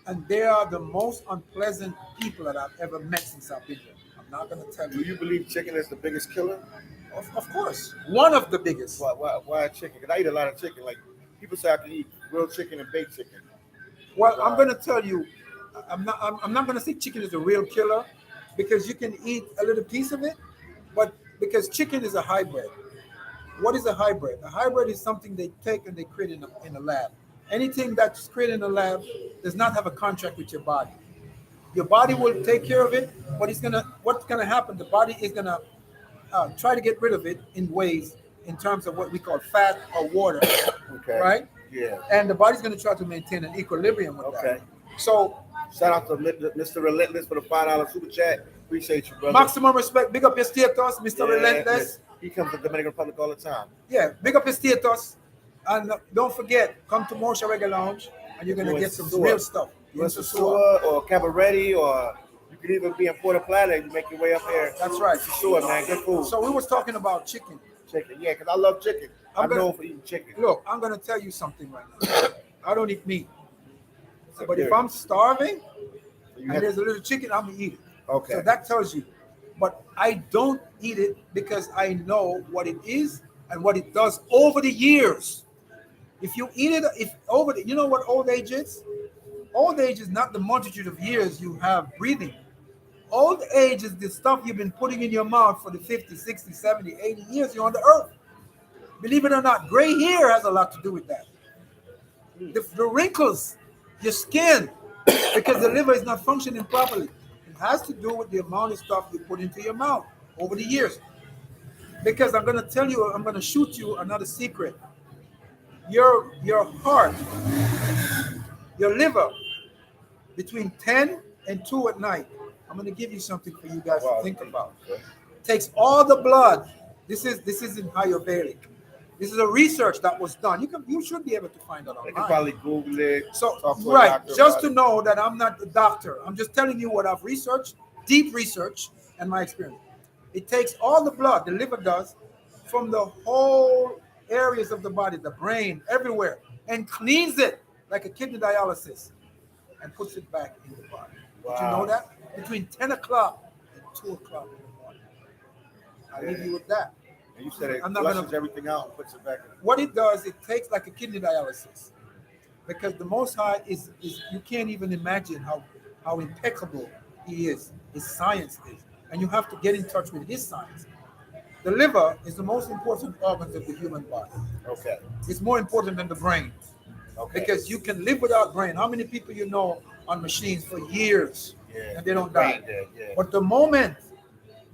and they are the most unpleasant people that I've ever met since I've been here. I'm not gonna tell Do you. you believe chicken is the biggest killer? Of course, one of the biggest. Why chicken? Because I eat a lot of chicken. Like people say, I can eat grilled chicken and baked chicken. Well, I'm Why? gonna tell you, I'm not gonna say chicken is a real killer, because you can eat a little piece of it, but because chicken is a hybrid. What is a hybrid? A hybrid is something they take and they create in a lab. Anything that's created in a lab does not have a contract with your body. Your body will take care of it, but what's gonna happen? The body is gonna try to get rid of it in ways, in terms of what we call fat or water, Okay. right? Yeah. And the body's gonna try to maintain an equilibrium with Okay. that. So Shout out to Mr. Relentless for the $5 super chat. Appreciate you, brother. maximum respect. Big up your status, Mr. Yeah, Relentless. he comes to Dominican Republic all the time. Yeah, big up your status. And don't forget, come to Mosha Reggae Lounge and you're going to get some Sosua. real stuff. You in Sosua. Sosua or Cabaretti, or you could even be in Puerto Plata and make your way up here. That's right. Sosua, man, good food. So we was talking about chicken. Chicken, yeah, because I love chicken. I'm known for eating chicken. Look, I'm going to tell you something right now. I don't eat meat. But if I'm starving and there's a little chicken, I'm going to eat it. Okay. So that tells you. But I don't eat it because I know what it is and what it does over the years. If you eat it, you know what old age is? Old age is not the multitude of years you have breathing. Old age is the stuff you've been putting in your mouth for the 50, 60, 70, 80 years you're on the earth. Believe it or not, gray hair has a lot to do with that. The wrinkles, your skin, because the liver is not functioning properly. It has to do with the amount of stuff you put into your mouth over the years. Because I'm going to tell you, I'm going to shoot you another secret. Your heart, your liver, between 10 and 2 at night, I'm going to give you something for you guys to think about. Okay. Takes all the blood. This is in Ayurvedic. This is a research that was done. You should be able to find that online. You can probably Google it. So right, just to know that I'm not a doctor. I'm just telling you what I've researched, deep research, and my experience. It takes all the blood, the liver does, from the whole areas of the body, the brain, everywhere, and cleans it like a kidney dialysis and puts it back in the body. Wow. Did you know that? Between 10 o'clock and 2 o'clock in the morning. I'll leave you with that. And you said it I'm not flushes everything out and puts it back in. What it does, it takes like a kidney dialysis. Because the Most High is you can't even imagine how impeccable he is, his science is. And you have to get in touch with his science. The liver is the most important organ of the human body. Okay. It's more important than the brain. Okay. Because you can live without brain. How many people you know on machines for years and they don't die? Yeah. But the moment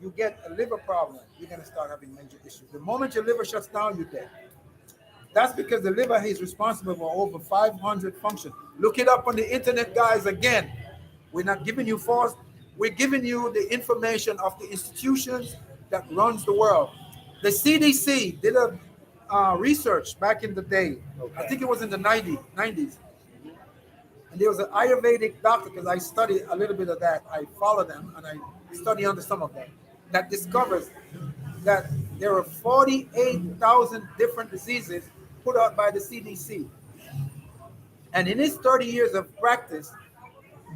you get a liver problem, you're going to start having major issues. The moment your liver shuts down, you're dead. That's because the liver is responsible for over 500 functions. Look it up on the internet, guys. Again, we're not giving you false. We're giving you the information of the institutions that runs the world. The CDC did a research back in the day. Okay. I think it was in the 90s. And there was an Ayurvedic doctor, because I studied a little bit of that. I follow them and I study under some of them, that discovers that there are 48,000 different diseases put out by the CDC. And in his 30 years of practice,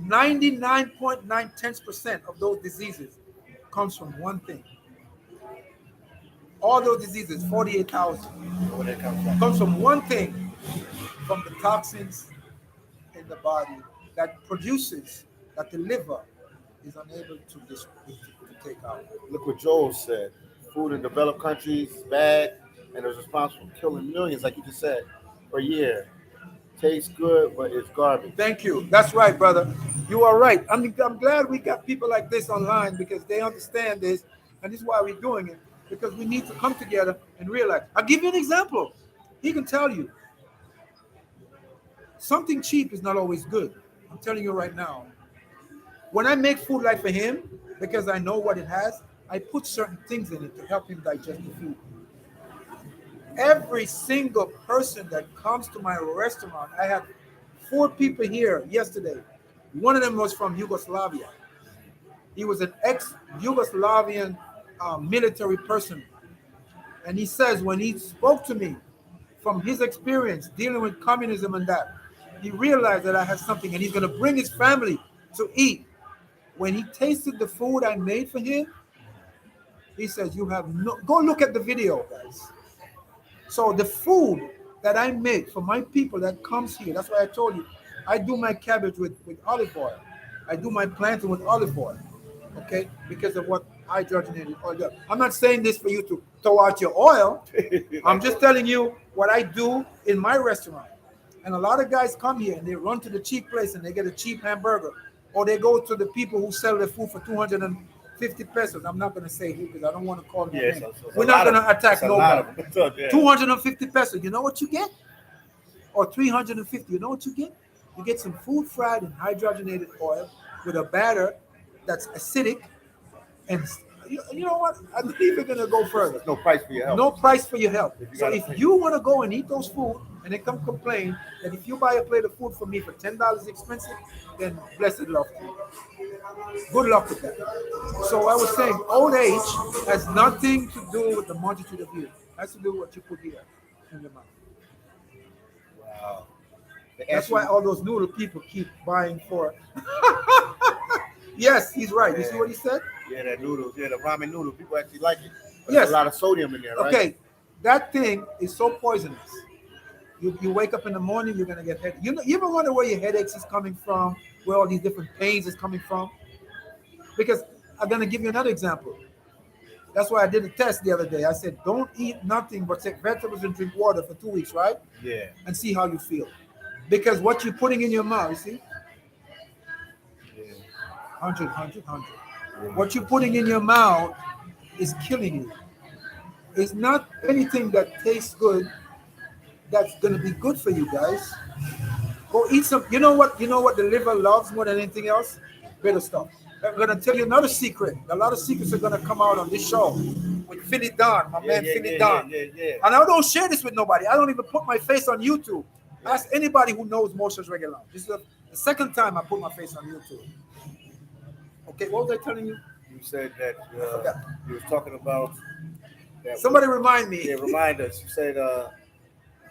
99.9% of those diseases comes from one thing. All those diseases, 48,000, Where that comes from? comes from one thing, from the toxins in the body that produces, that the liver is unable to take out. Look what Joel said. Food in developed countries is bad and is responsible for killing millions, like you just said, per year. Tastes good, but it's garbage. Thank you. That's right, brother. You are right. I'm glad we got people like this online because they understand this, and this is why we're doing it, because we need to come together and realize. I'll give you an example. He can tell you something cheap is not always good. I'm telling you right now. When I make food like for him, because I know what it has, I put certain things in it to help him digest the food. Every single person that comes to my restaurant, I had 4 people here yesterday. One of them was from Yugoslavia. He was an ex-Yugoslavian military person. And he says when he spoke to me from his experience dealing with communism and that, he realized that I had something and he's going to bring his family to eat. When he tasted the food I made for him, he says, you have no, go look at the video, guys. So the food that I make for my people that comes here, that's why I told you, I do my cabbage with olive oil. I do my plantain with olive oil, okay? Because of what hydrogenated oil does. I'm not saying this for you to throw out your oil. I'm just telling you what I do in my restaurant. And a lot of guys come here and they run to the cheap place and they get a cheap hamburger. Or they go to the people who sell their food for 250 pesos. I'm not going to say who because I don't want to call them. Yeah, we're not going to attack nobody. 250 pesos. You know what you get? Or 350. You know what you get? You get some food fried in hydrogenated oil with a batter that's acidic. And you know what? I'm not even going to go further. There's no price for your health. No price for your health. So if you want to go and eat those food and they come complain that if you buy a plate of food for me for $10 expensive, then blessed love to you. Good luck with that. So I was saying old age has nothing to do with the multitude of years. It has to do with what you put here in your mouth. Wow. That's why all those noodle people keep buying for. Yes, he's right. You see what he said? Yeah, that noodles. Yeah, the ramen noodle. People actually like it. But Yes. There's a lot of sodium in there, right? Okay, that thing is so poisonous. You wake up in the morning, you're gonna get headache. You ever wonder where your headaches is coming from, where all these different pains is coming from? Because I'm gonna give you another example. That's why I did a test the other day. I said, don't eat nothing but take vegetables and drink water for 2 weeks, right? Yeah. And see how you feel. Because what you're putting in your mouth, you see? Yeah. 100. Yeah. What you're putting in your mouth is killing you. It's not anything that tastes good that's gonna be good for you guys. Go eat some. You know what the liver loves more than anything else? Bitter stuff. I'm gonna tell you another secret. A lot of secrets are gonna come out on this show with PhillyDom, my man PhillyDom. Yeah. And I don't share this with nobody. I don't even put my face on YouTube. Ask anybody who knows Mosha's Reggae Lounge. This is the second time I put my face on YouTube. Okay, what was I telling you? You said that you was talking about that. Somebody remind me. Yeah, remind us. You said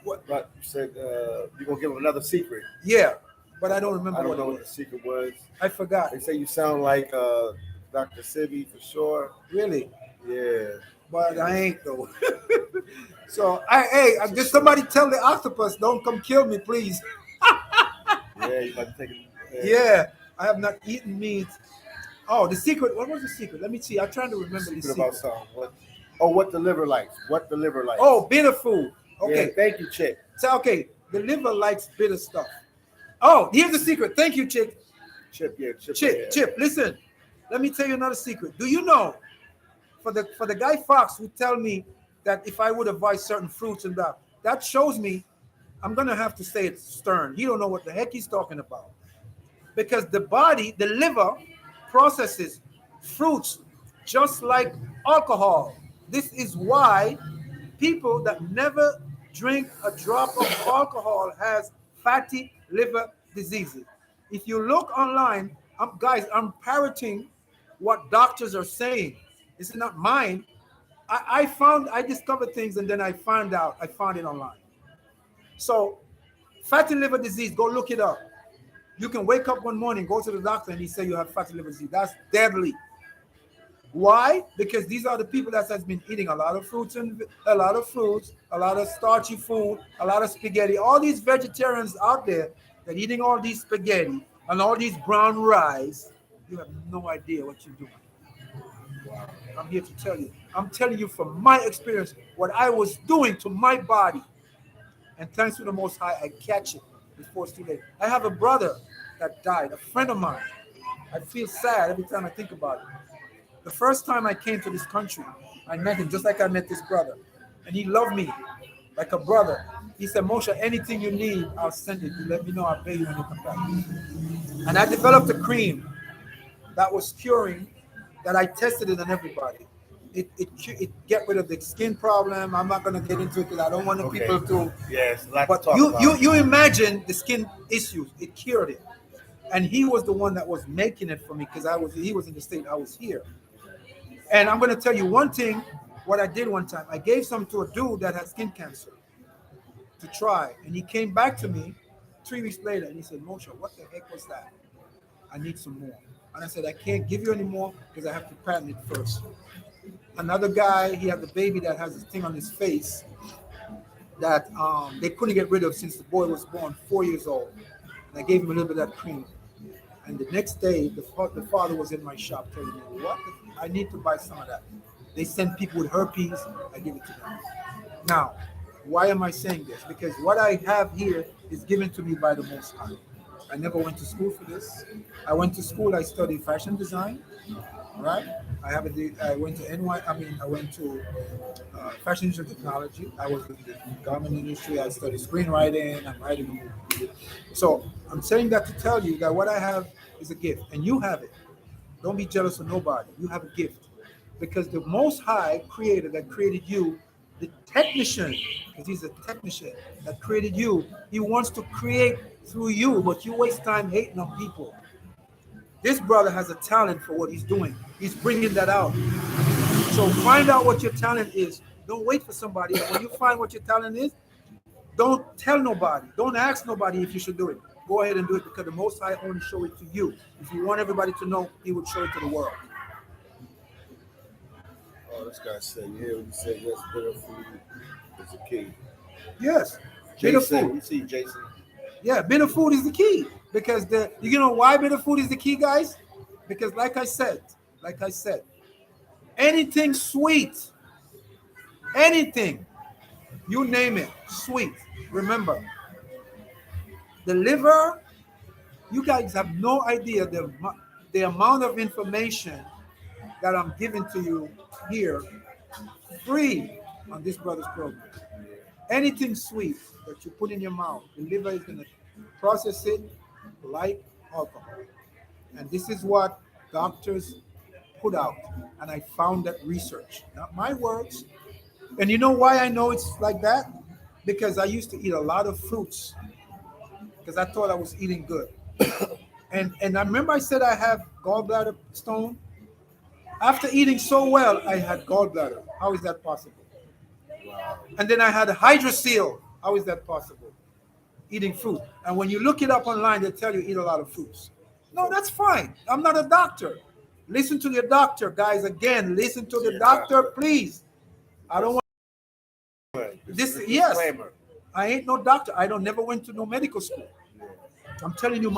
What? But you said you're gonna give them another secret. Yeah, but I don't remember. I don't what know it what the was. secret was. I forgot. They say you sound like Dr. Sibby for sure. Really? Yeah. But I ain't though. So I just somebody tell the octopus, don't come kill me, please. Yeah, you might be taking. Yeah, I have not eaten meat. Oh, the secret. What was the secret? Let me see. I'm trying to remember the secret. About something. What the liver likes. What the liver likes. Oh, bitter food. Okay. Yeah, thank you, Chick. So okay, the liver likes bitter stuff. Oh, here's the secret. Thank you, Chick. Chip. Chip. Listen, let me tell you another secret. Do you know, for the guy Fox who tell me that if I would avoid certain fruits and that shows me I'm gonna have to say it stern. He don't know what the heck he's talking about, because the body, the liver, processes fruits just like alcohol. This is why people that never drink a drop of alcohol has fatty liver diseases. If you look online, I'm parroting what doctors are saying. This is not mine. I discovered things and then I found it online. So fatty liver disease, go look it up. You can wake up one morning, go to the doctor, and he say you have fatty liver disease. That's deadly. Why? Because these are the people that has been eating a lot of fruits, a lot of starchy food, a lot of spaghetti. All these vegetarians out there that eating all these spaghetti and all these brown rice, you have no idea what you're doing. Wow. I'm here to tell you. I'm telling you from my experience what I was doing to my body. And thanks to the Most High, I catch it. before it's too late. I have a brother that died, a friend of mine. I feel sad every time I think about it. The first time I came to this country, I met him just like I met this brother. And he loved me like a brother. He said, Mosha, anything you need, I'll send it. You let me know, I'll pay you when you come back. And I developed a cream that was curing, that I tested it on everybody. It get rid of the skin problem. I'm not gonna get into it because I don't want the people to. Yes, but you imagine the skin issues. It cured it, and he was the one that was making it for me because he was in the state, I was here. And I'm gonna tell you one thing. What I did one time, I gave some to a dude that had skin cancer to try, and he came back to me 3 weeks later and he said, Mosha, what the heck was that? I need some more. And I said, I can't give you any more because I have to patent it first. Another guy, he had the baby that has this thing on his face that they couldn't get rid of since the boy was born, 4 years old. And I gave him a little bit of that cream. And the next day, the father was in my shop telling me, what? I need to buy some of that. They send people with herpes, I give it to them. Now, why am I saying this? Because what I have here is given to me by the Most High. I never went to school for this. I went to school, I studied fashion design, right? I went to fashion industry technology. I was in the garment industry. I studied screenwriting. I'm writing a movie. So I'm saying that to tell you that what I have is a gift, and you have it. Don't be jealous of nobody. You have a gift. Because the Most High Creator that created you, the technician, because he's a technician that created you, he wants to create through you, but you waste time hating on people. This brother has a talent for what he's doing. He's bringing that out. So find out what your talent is. Don't wait for somebody. And when you find what your talent is, don't tell nobody. Don't ask nobody if you should do it. Go ahead and do it because the Most High only show it to you. If you want everybody to know, he would show it to the world. Oh, this guy said, yeah, when you said yes, bitter food is the key. Yes, bitter food. You see, Jason. Yeah, bitter food is the key because you know why bitter food is the key, guys? Because like I said, anything sweet, anything, you name it, sweet. Remember, the liver. You guys have no idea the amount of information that I'm giving to you here, free on this brother's program. Anything sweet that you put in your mouth, the liver is going to process it like alcohol. And this is what doctors put out. And I found that research, not my words. And you know why I know it's like that? Because I used to eat a lot of fruits because I thought I was eating good. And I remember I said I have gallbladder stone. After eating so well, I had gallbladder. How is that possible? Wow. And then I had a hydrocele. How is that possible? Eating fruit. And when you look it up online, they tell you eat a lot of fruits. No, that's fine. I'm not a doctor. Listen to your doctor, guys. Again, listen to the doctor, please. I don't want this. Yes, I ain't no doctor. I never went to no medical school. I'm telling you,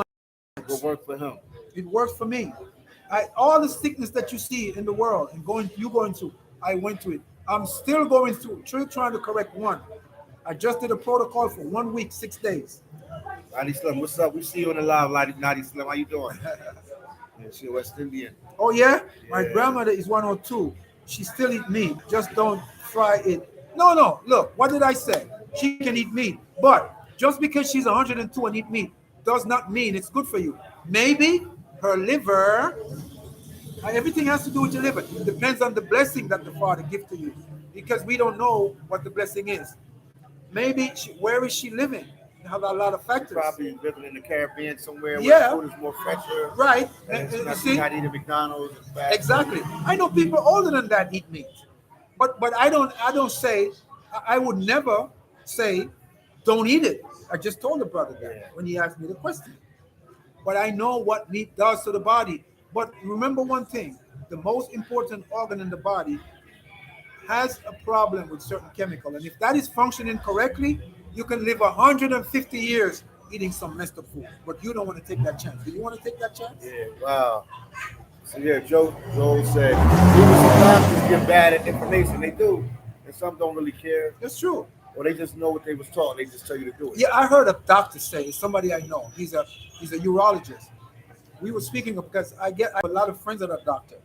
it will work for him. It works for me. All the sickness that you see in the world and going through, I went through it. I'm still going through, trying to correct one. I just did a protocol for 1 week, 6 days. Lottie Slim, what's up? We see you on the live, Lottie Slim. How you doing? Yeah, she's West Indian. Oh, yeah? My grandmother is 102. She still eat meat. Just don't fry it. No. Look, what did I say? She can eat meat. But just because she's 102 and eat meat does not mean it's good for you. Maybe her liver, everything has to do with your liver. It depends on the blessing that the Father gives to you. Because we don't know what the blessing is. Maybe, where is she living? They have a lot of factors. Probably living in the Caribbean somewhere where food is more fresher. Right. And you see, not eating McDonald's. Exactly. I know people older than that eat meat. But I don't say, I would never say, don't eat it. I just told the brother that when he asked me the question. But I know what meat does to the body. But remember one thing, the most important organ in the body has a problem with certain chemical. And if that is functioning correctly, you can live 150 years eating some messed up food. But you don't want to take that chance. Do you want to take that chance? Yeah, wow. So yeah, Joe said, even some doctors give bad information. They do. And some don't really care. That's true. or they just know what they was taught. They just tell you to do it. Yeah, I heard a doctor say, somebody I know, he's a urologist. We were speaking of, because I have a lot of friends that are doctor,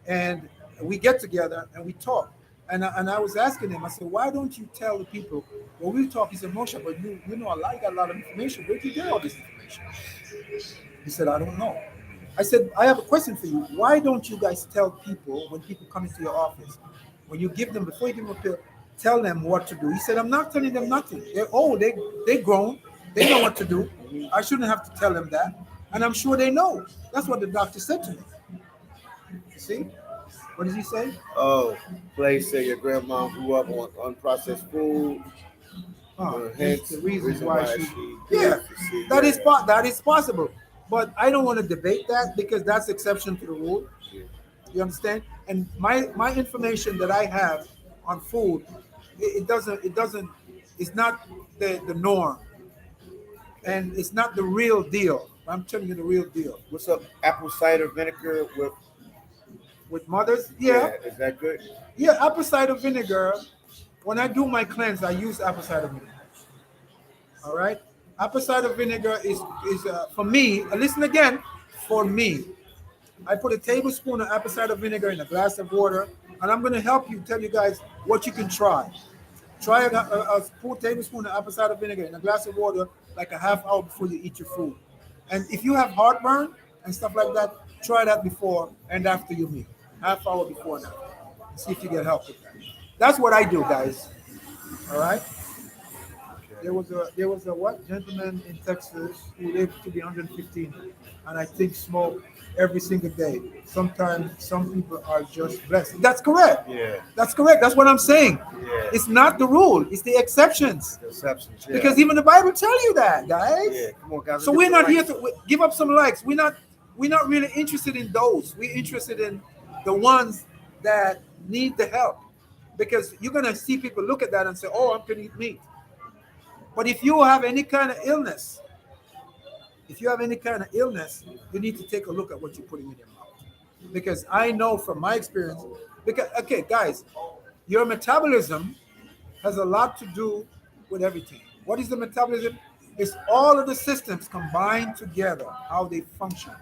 and we get together and we talk. And I was asking him, I said, why don't you tell the people when we talk? He said, Mosha, but you know, I got a lot of information. Where did you get all this information? He said, I don't know. I said, I have a question for you. Why don't you guys tell people when people come into your office, when you give them, before you give them a pill, tell them what to do? He said, I'm not telling them nothing. They're old, they're grown, they know what to do. I shouldn't have to tell them that. And I'm sure they know. That's what the doctor said to me. You see? What does he say? Oh, Clay said your grandma grew up on unprocessed food. Hence the reasons why she that is possible. But I don't want to debate that, because that's exception to the rule. Yeah. You understand? And my information that I have on food, it's not the norm. And it's not the real deal. I'm telling you the real deal. What's up? Apple cider vinegar with mothers? Yeah. Is that good? Yeah, apple cider vinegar. When I do my cleanse, I use apple cider vinegar. All right? Apple cider vinegar is for me, listen again, for me. I put a tablespoon of apple cider vinegar in a glass of water, and I'm going to help you, tell you guys what you can try. Try a tablespoon of apple cider vinegar in a glass of water like a half hour before you eat your food. And if you have heartburn and stuff like that, try that before and after you meal. Half hour before and after. See if you get help with that. That's what I do, guys. All right? There was a what gentleman in Texas who lived to be 115, and I think smoked every single day. Sometimes some people are just blessed. That's correct. Yeah. That's correct. That's what I'm saying. Yeah. It's not the rule. It's the exceptions. The exceptions. Yeah. Because even the Bible tells you that, guys. Yeah. Come on, guys. So we're not here to give up some likes. We're not really interested in those. We're interested in the ones that need the help. Because you're gonna see people look at that and say, "Oh, I'm gonna eat meat." But if you have any kind of illness, you need to take a look at what you're putting in your mouth. Because I know from my experience, okay, guys, your metabolism has a lot to do with everything. What is the metabolism? It's all of the systems combined together, how they function.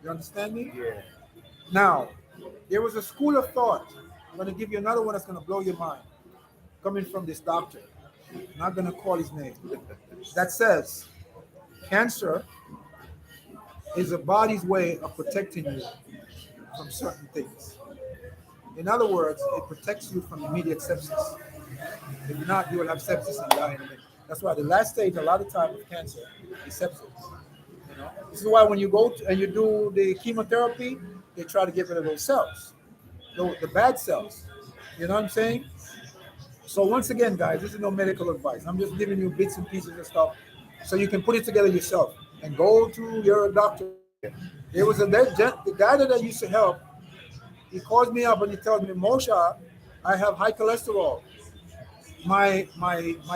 You understand me? Yeah. Now, there was a school of thought. I'm going to give you another one that's going to blow your mind, coming from this doctor. I'm not going to call his name. That says cancer is the body's way of protecting you from certain things. In other words, it protects you from immediate sepsis. If not, you will have sepsis and die in a minute. That's why the last stage, a lot of time of cancer, is sepsis. You know? This is why when you go and you do the chemotherapy, they try to get rid of those cells, the bad cells. You know what I'm saying? So once again, guys, this is no medical advice. I'm just giving you bits and pieces of stuff so you can put it together yourself and go to your doctor. There was the guy that I used to help. He calls me up and he tells me, Mosha, I have high cholesterol. My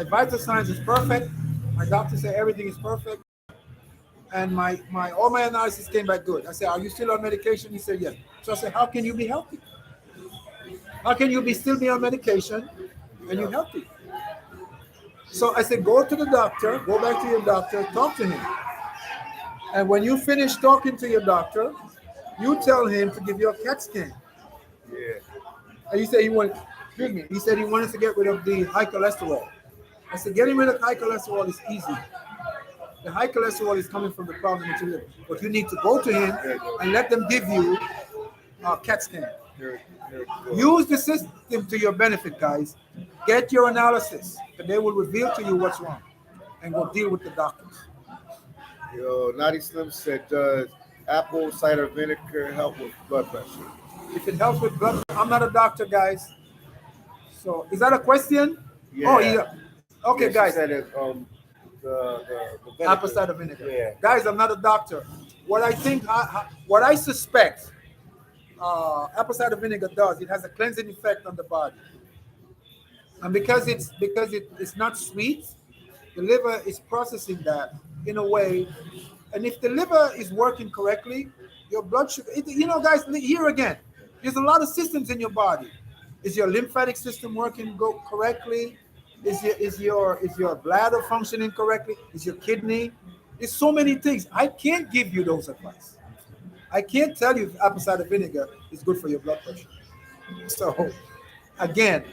vital signs is perfect. My doctor said everything is perfect. And all my analysis came back good. I said, are you still on medication? He said, yes. So I said, how can you be healthy? How can you still be on medication and you're healthy? So I said, go to the doctor, go back to your doctor, talk to him. And when you finish talking to your doctor, you tell him to give you a CAT scan. Yeah. And he said he said he wanted to get rid of the high cholesterol. I said, getting rid of high cholesterol is easy. The high cholesterol is coming from the problem with your liver. But you need to go to him and let them give you a CAT scan. Use the system to your benefit, guys. Get your analysis, and they will reveal to you what's wrong, and go deal with the doctors. Yo, Naughty Slim said, does apple cider vinegar help with blood pressure? If it helps with blood, I'm not a doctor, guys. So, is that a question? Yeah. Oh, yeah. Okay, yeah, guys. Said it, the apple cider vinegar. Yeah. Guys, I'm not a doctor. What I suspect apple cider vinegar does, it has a cleansing effect on the body. And because it's not sweet, the liver is processing that in a way. And if the liver is working correctly, your blood sugar, guys, here again, there's a lot of systems in your body. Is your lymphatic system working correctly? Is your bladder functioning correctly? Is your kidney? There's so many things. I can't give you those advice. I can't tell you if apple cider vinegar is good for your blood pressure. So again,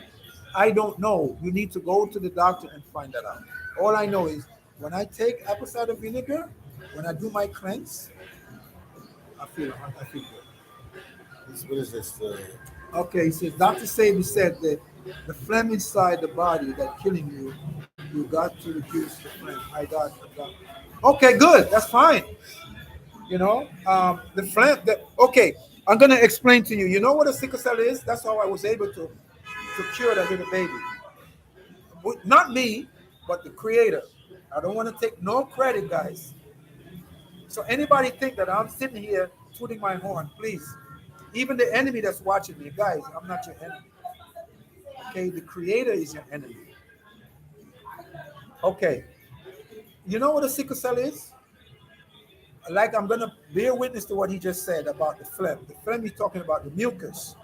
I don't know. You need to go to the doctor and find that out. All I know is when I take apple cider vinegar, when I do my cleanse, I feel good. What is this? Okay, he says Dr. Sabi said that the phlegm inside the body that killing you, you got to reduce the phlegm. I got. Okay, good. That's fine. The phlegm. Okay, I'm gonna explain to you. You know what a sickle cell is? That's how I was able to cure that little baby. Not me, but the creator. I don't want to take no credit, guys. So anybody think that I'm sitting here tooting my horn, please. Even the enemy that's watching me, guys, I'm not your enemy. Okay, the creator is your enemy. Okay, you know what a sickle cell is? Like I'm gonna bear witness to what he just said about the phlegm. The phlegm he's talking about the mucus.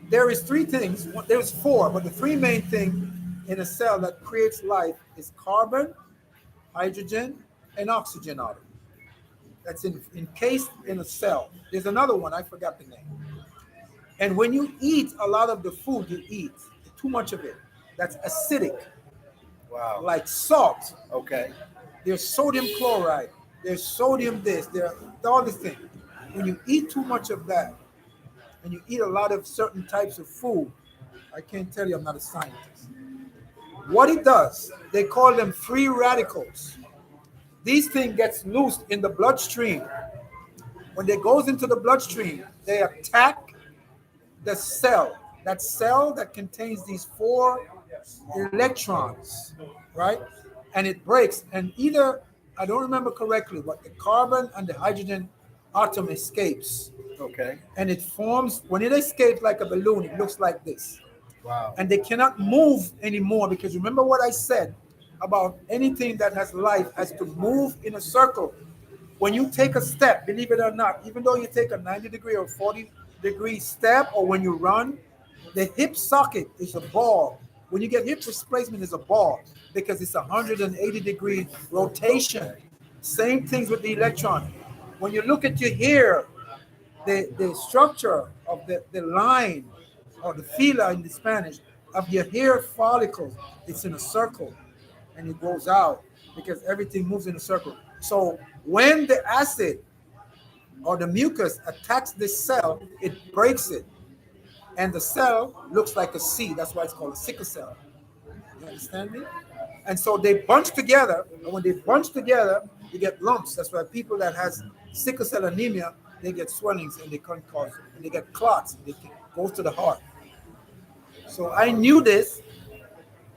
There is three things. There's four, but the three main thing in a cell that creates life is carbon, hydrogen, and oxygen atom. That's encased in a cell. There's another one, I forgot the name. And when you eat a lot of the food you eat, too much of it, that's acidic. Wow. Like salt. Okay. There's sodium chloride. There's sodium this. There's all these things. When you eat too much of that, and you eat a lot of certain types of food, I can't tell you, I'm not a scientist. What it does, they call them free radicals. These things gets loosed in the bloodstream. When they goes into the bloodstream, they attack the cell. That cell that contains these four electrons, right? And it breaks. And either, I don't remember correctly, but the carbon and the hydrogen atom escapes. Okay. And it forms, when it escapes like a balloon, it looks like this. Wow. And they cannot move anymore because remember what I said about anything that has life has to move in a circle. When you take a step, believe it or not, even though you take a 90-degree or 40-degree step, or when you run, the hip socket is a ball. When you get hip displacement, is a ball because it's a 180-degree rotation. Same things with the electron. When you look at your hair, the structure of the line or the fila in the Spanish of your hair follicles, it's in a circle and it goes out because everything moves in a circle. So when the acid or the mucus attacks this cell, it breaks it. And the cell looks like a C. That's why it's called a sickle cell. You understand me? And so they bunch together. And when they bunch together, you get lumps. That's why people that has sickle cell anemia, they get swellings and they can't cause it. And they get clots. And they go to the heart. So I knew this,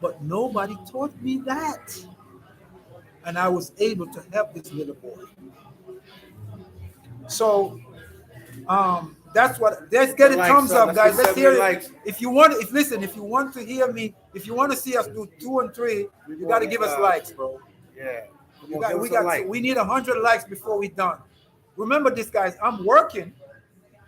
but nobody taught me that. And I was able to help this little boy. So that's what. Let's get a thumbs up, guys. Let's hear it. If you want to hear me, if you want to see us do 2 and 3, you got to give us likes, bro. Yeah. We need 100 likes before we're done. Remember this, guys. I'm working.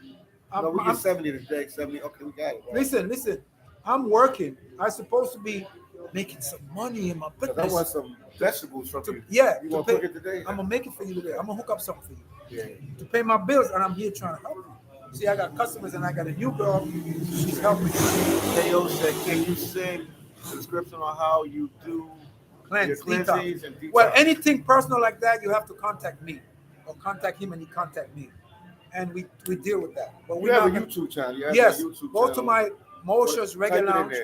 We get 70 today. 70. Okay, we got it. Right? Listen. I'm working. I'm supposed to be making some money in my business. I want some vegetables from you. Yeah. You want to cook it today? I'm gonna make it for you today. I'm gonna hook up something for you. Yeah. To pay my bills, and I'm here trying to help you. See, I got customers, and I got a new girl. She's helping me. KO said, can you send a description on how you do your cleansings and detox? Well, anything personal like that, you have to contact me, or contact him, and he contact me, and we deal with that. But we have a YouTube channel. Yes. Go to my Mosha's Reggae Lounge.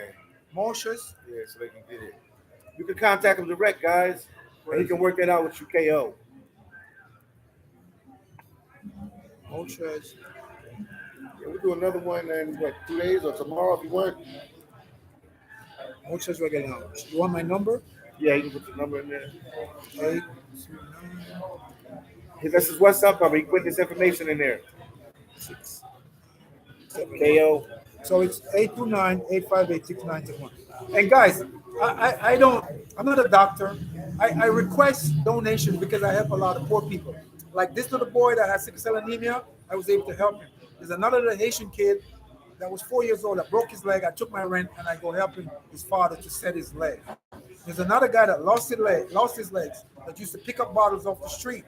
Mosha's. Yeah, so they can get it. You can contact him direct, guys. And he can work that out with you, KO. Mosha's. Yeah, we'll do another one in 2 days or tomorrow if you want. Mosha's Reggae Lounge. You want my number? Yeah, you can put the number in there. 839. That's his WhatsApp number. He put this information in there. 6. KO. So it's 829-858-6971. And guys, I'm not a doctor. I request donations because I help a lot of poor people. Like this little boy that has sickle cell anemia, I was able to help him. There's another little Haitian kid that was 4 years old that broke his leg. I took my rent and I go helping his father to set his leg. There's another guy that lost his legs, that used to pick up bottles off the street,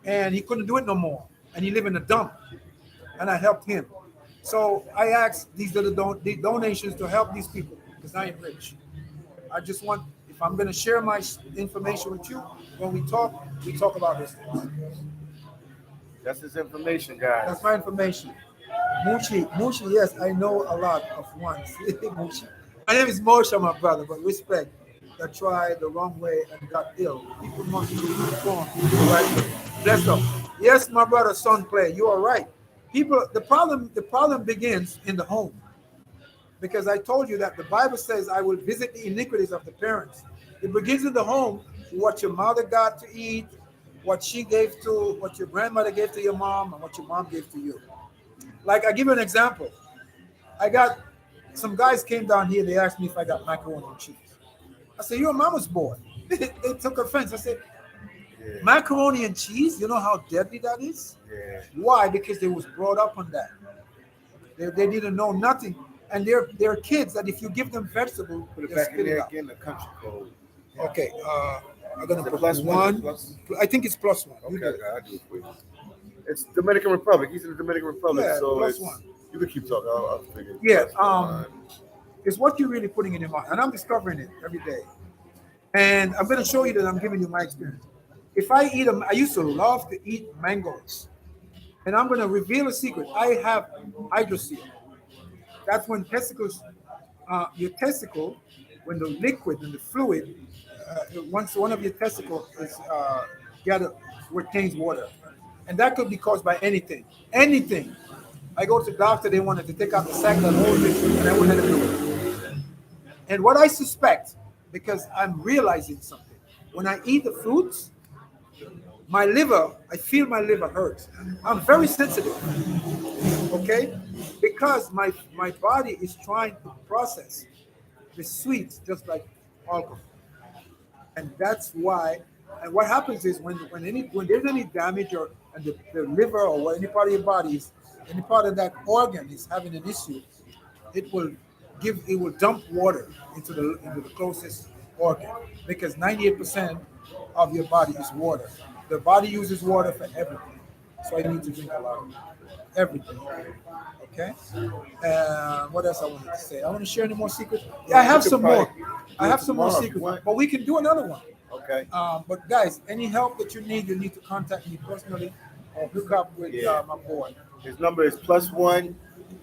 and he couldn't do it no more, and he lived in a dump, and I helped him. So I asked these little donations to help these people because I ain't rich. I just want, if I'm going to share my information with you, when we talk about this. That's his information, guys. That's my information. Mushi, yes, I know a lot of ones. Mushi. My name is Mosha, my brother, but respect that tried the wrong way and got ill. People must be informed the right way. Bless them. Yes, my brother, son, play. You are right. People, the problem begins in the home. Because I told you that the Bible says, I will visit the iniquities of the parents. It begins in the home, what your mother got to eat, what she gave to, what your grandmother gave to your mom, and what your mom gave to you. Like, I give you an example. I got, some guys came down here, they asked me if I got macaroni and cheese. I said, you're a mama's boy. They took offense. I said, macaroni and cheese, you know how deadly that is? Yeah. Why? Because they was brought up on that. They didn't know nothing. And they're kids that if you give them vegetables, Put it back in there again, the country code. Okay, I'm gonna put plus one. Plus? I think it's +1. Okay, I do it for you. It's Dominican Republic. He's in the Dominican Republic, Yeah, so +1. You can keep talking. I'll figure. Yeah, it's what you're really putting in your mouth, and I'm discovering it every day. And I'm gonna show you that I'm giving you my experience. If I eat them, I used to love to eat mangoes, and I'm gonna reveal a secret. I have hydrocele. That's when your testicle, when the liquid and the fluid, once one of your testicles is retains water, and that could be caused by anything. Anything. I go to the doctor, they wanted to take out the sac that holds it, and I wouldn't let it do it. And what I suspect, because I'm realizing something, when I eat the fruits, my liver, I feel my liver hurts. I'm very sensitive. Okay? Because my body is trying to process the sweets just like alcohol. And that's why, and what happens is when there's any damage or and the liver or any part of your body is, any part of that organ is having an issue, it will dump water into the closest organ, because 98% of your body is water. The body uses water for everything. So you need to drink a lot of everything. Okay? What else I wanted to say? I want to share any more secrets? Yeah, I have some more. I have some more secrets, but we can do another one. Okay. But guys, any help that you need to contact me personally or hook up with my boy. His number is +1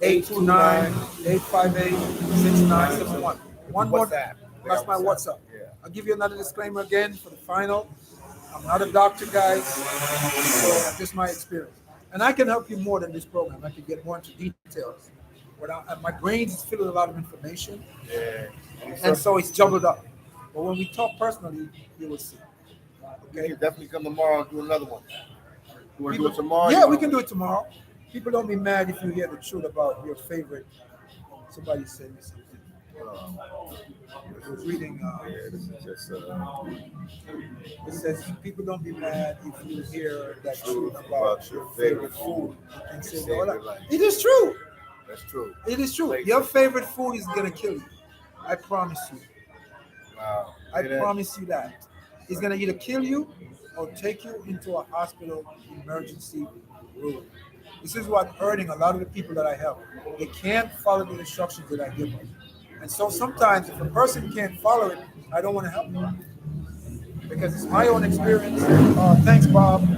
829-858-6971. One more. WhatsApp. That's my WhatsApp. Yeah. I'll give you another disclaimer again for the final. I'm not a doctor, guys. So just my experience. And I can help you more than this program. I can get more into details. My brain is filled with a lot of information. Yeah. And so it's jumbled up. But when we talk personally, you will see. Okay, you definitely come tomorrow and do another one. You want to do it tomorrow? Yeah, we can do it tomorrow. People don't be mad if you hear the truth about your favorite. Somebody said me something. I was reading. This is just, it says people don't be mad if you hear that truth about your favorite food. And say, it is true. That's true. It is true. Your favorite food is gonna kill you. I promise you. Wow. I promise you that. It's gonna either kill you or take you into a hospital emergency room. This is what's hurting a lot of the people that I help. They can't follow the instructions that I give them. And so sometimes if a person can't follow it, I don't want to help them. Because it's my own experience. Thanks, Bob.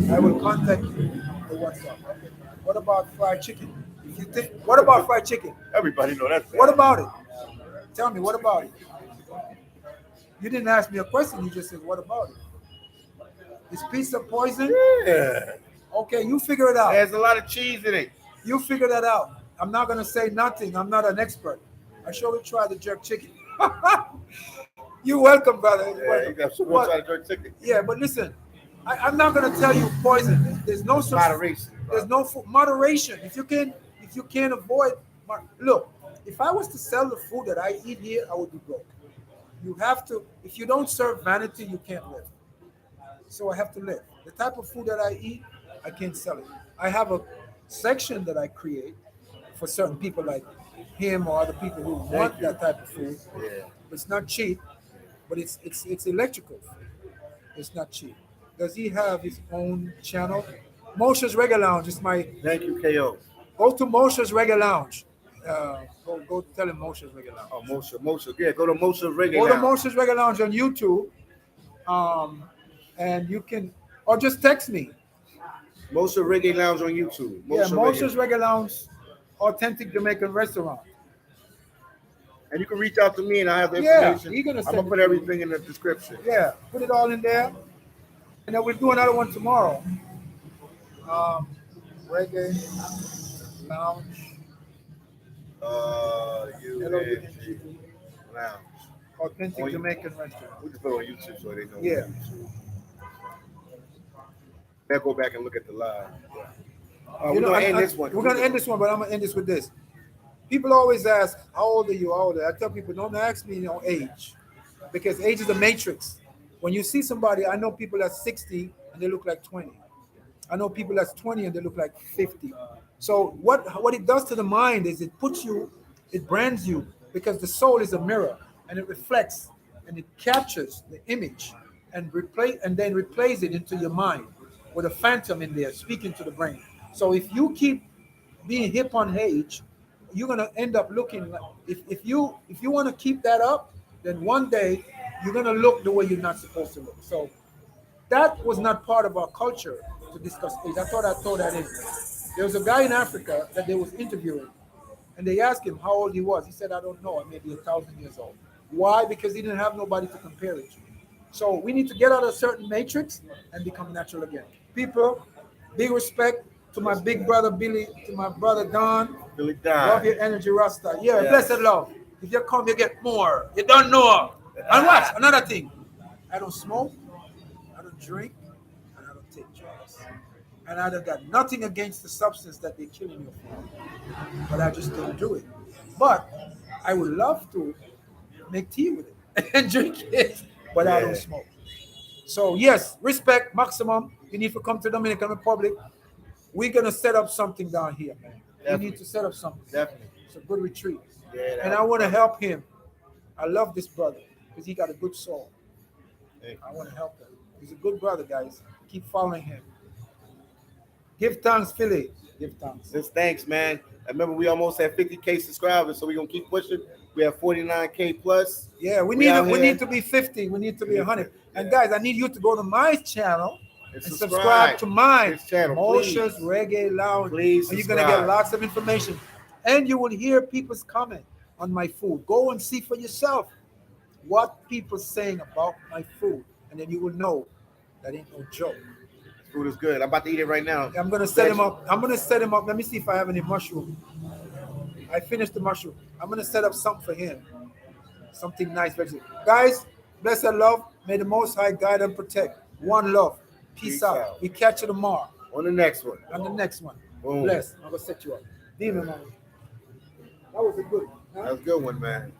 I will contact you for WhatsApp. Okay. What about fried chicken? What about fried chicken? Everybody know that. What about it? Tell me, what about it? You didn't ask me a question. You just said, what about it? Is pizza poison? Yeah. Okay, you figure it out. There's a lot of cheese in it. You figure that out. I'm not going to say nothing. I'm not an expert. I sure will try the jerk chicken. You're welcome, brother. Yeah, you got someone try to jerk chicken. Yeah, but listen, I'm not going to tell you poison. There's no such moderation. There's no moderation. If you can't avoid, look, if I was to sell the food that I eat here, I would be broke. You have to. If you don't serve vanity, you can't live. So I have to live. The type of food that I eat, I can't sell it. I have a section that I create for certain people like him or other people who want that type of food. Yeah. It's not cheap, but it's electrical. It's not cheap. Does he have his own channel? Mosha's Reggae Lounge is my. Thank you, KO. Go to Mosha's Reggae Lounge. Go tell him Mosha's Reggae Lounge. Oh, Mosha. Yeah, go to Mosha's Reggae Go to Lounge. Mosha's Reggae Lounge on YouTube. And you can, or just text me. Mosha Reggae Lounge on YouTube. Mosha's Reggae Lounge, authentic Jamaican restaurant. And you can reach out to me and I have the Yeah, information. you're gonna I'm send gonna it put to everything in the description. Yeah, put it all in there. And then we'll do another one tomorrow. Reggae Lounge. UNG Lounge. Authentic On- Jamaican restaurant. We just put it on YouTube so they know. Yeah. They'll go back and look at the live. You We're know, gonna end this one. We're gonna end this one, but I'm gonna end this with this. People always ask, "How old are you?" How old are you? I tell people, don't ask me age, because age is a matrix. When you see somebody, I know people that's 60 and they look like 20. I know people that's 20 and they look like 50. So what it does to the mind is it brands you, because the soul is a mirror and it reflects and it captures the image and then replays it into your mind with a phantom in there speaking to the brain. So if you keep being hip on age, you're gonna end up looking like, if you want to keep that up, then one day you're gonna look the way you're not supposed to look. So that was not part of our culture to discuss age. I thought I throw that in. There was a guy in Africa that they was interviewing, and they asked him how old he was. He said, "I don't know, maybe 1,000 years old." Why? Because he didn't have nobody to compare it to. So we need to get out of a certain matrix and become natural again. People, big respect to my big brother Billy, to my brother Don. PhillyDom. Love your energy, Rasta. Yeah, blessed love. If you come, you get more. You don't know. And watch, another thing. I don't smoke, I don't drink, and I don't take drugs. And I don't got nothing against the substance that they're killing you for. But I just don't do it. But I would love to make tea with it and drink it. But I don't smoke. So yes, respect, maximum. You need to come to Dominican Republic. We're gonna set up something down here, man. Definitely. We need to set up something. Definitely. It's a good retreat. Yeah, And I want to help him. I love this brother because he got a good soul. I want to help him. He's a good brother, guys. Keep following him. Give thanks, Philly. Give thanks. Just thanks, man. I remember we almost had 50K subscribers, so we're gonna keep pushing. We have 49K plus. Yeah, we need to be 50. We need to be 100. And guys, I need you to go to my channel and subscribe to mine. Mosha's Reggae Lounge. Please and you're gonna get lots of information. And you will hear people's comment on my food. Go and see for yourself what people saying about my food, and then you will know that ain't no joke. Food is good. I'm about to eat it right now. I'm gonna set him up. Let me see if I have any mushroom. I finished the mushroom. I'm gonna set up something for him. Something nice, vegetable. Guys, bless and love. May the Most High guide and protect. One love. Peace out. We catch you tomorrow. On the next one. On the next one. Boom. Bless. I'm gonna set you up. Demon, man. That was a good one. Huh? That was a good one, man.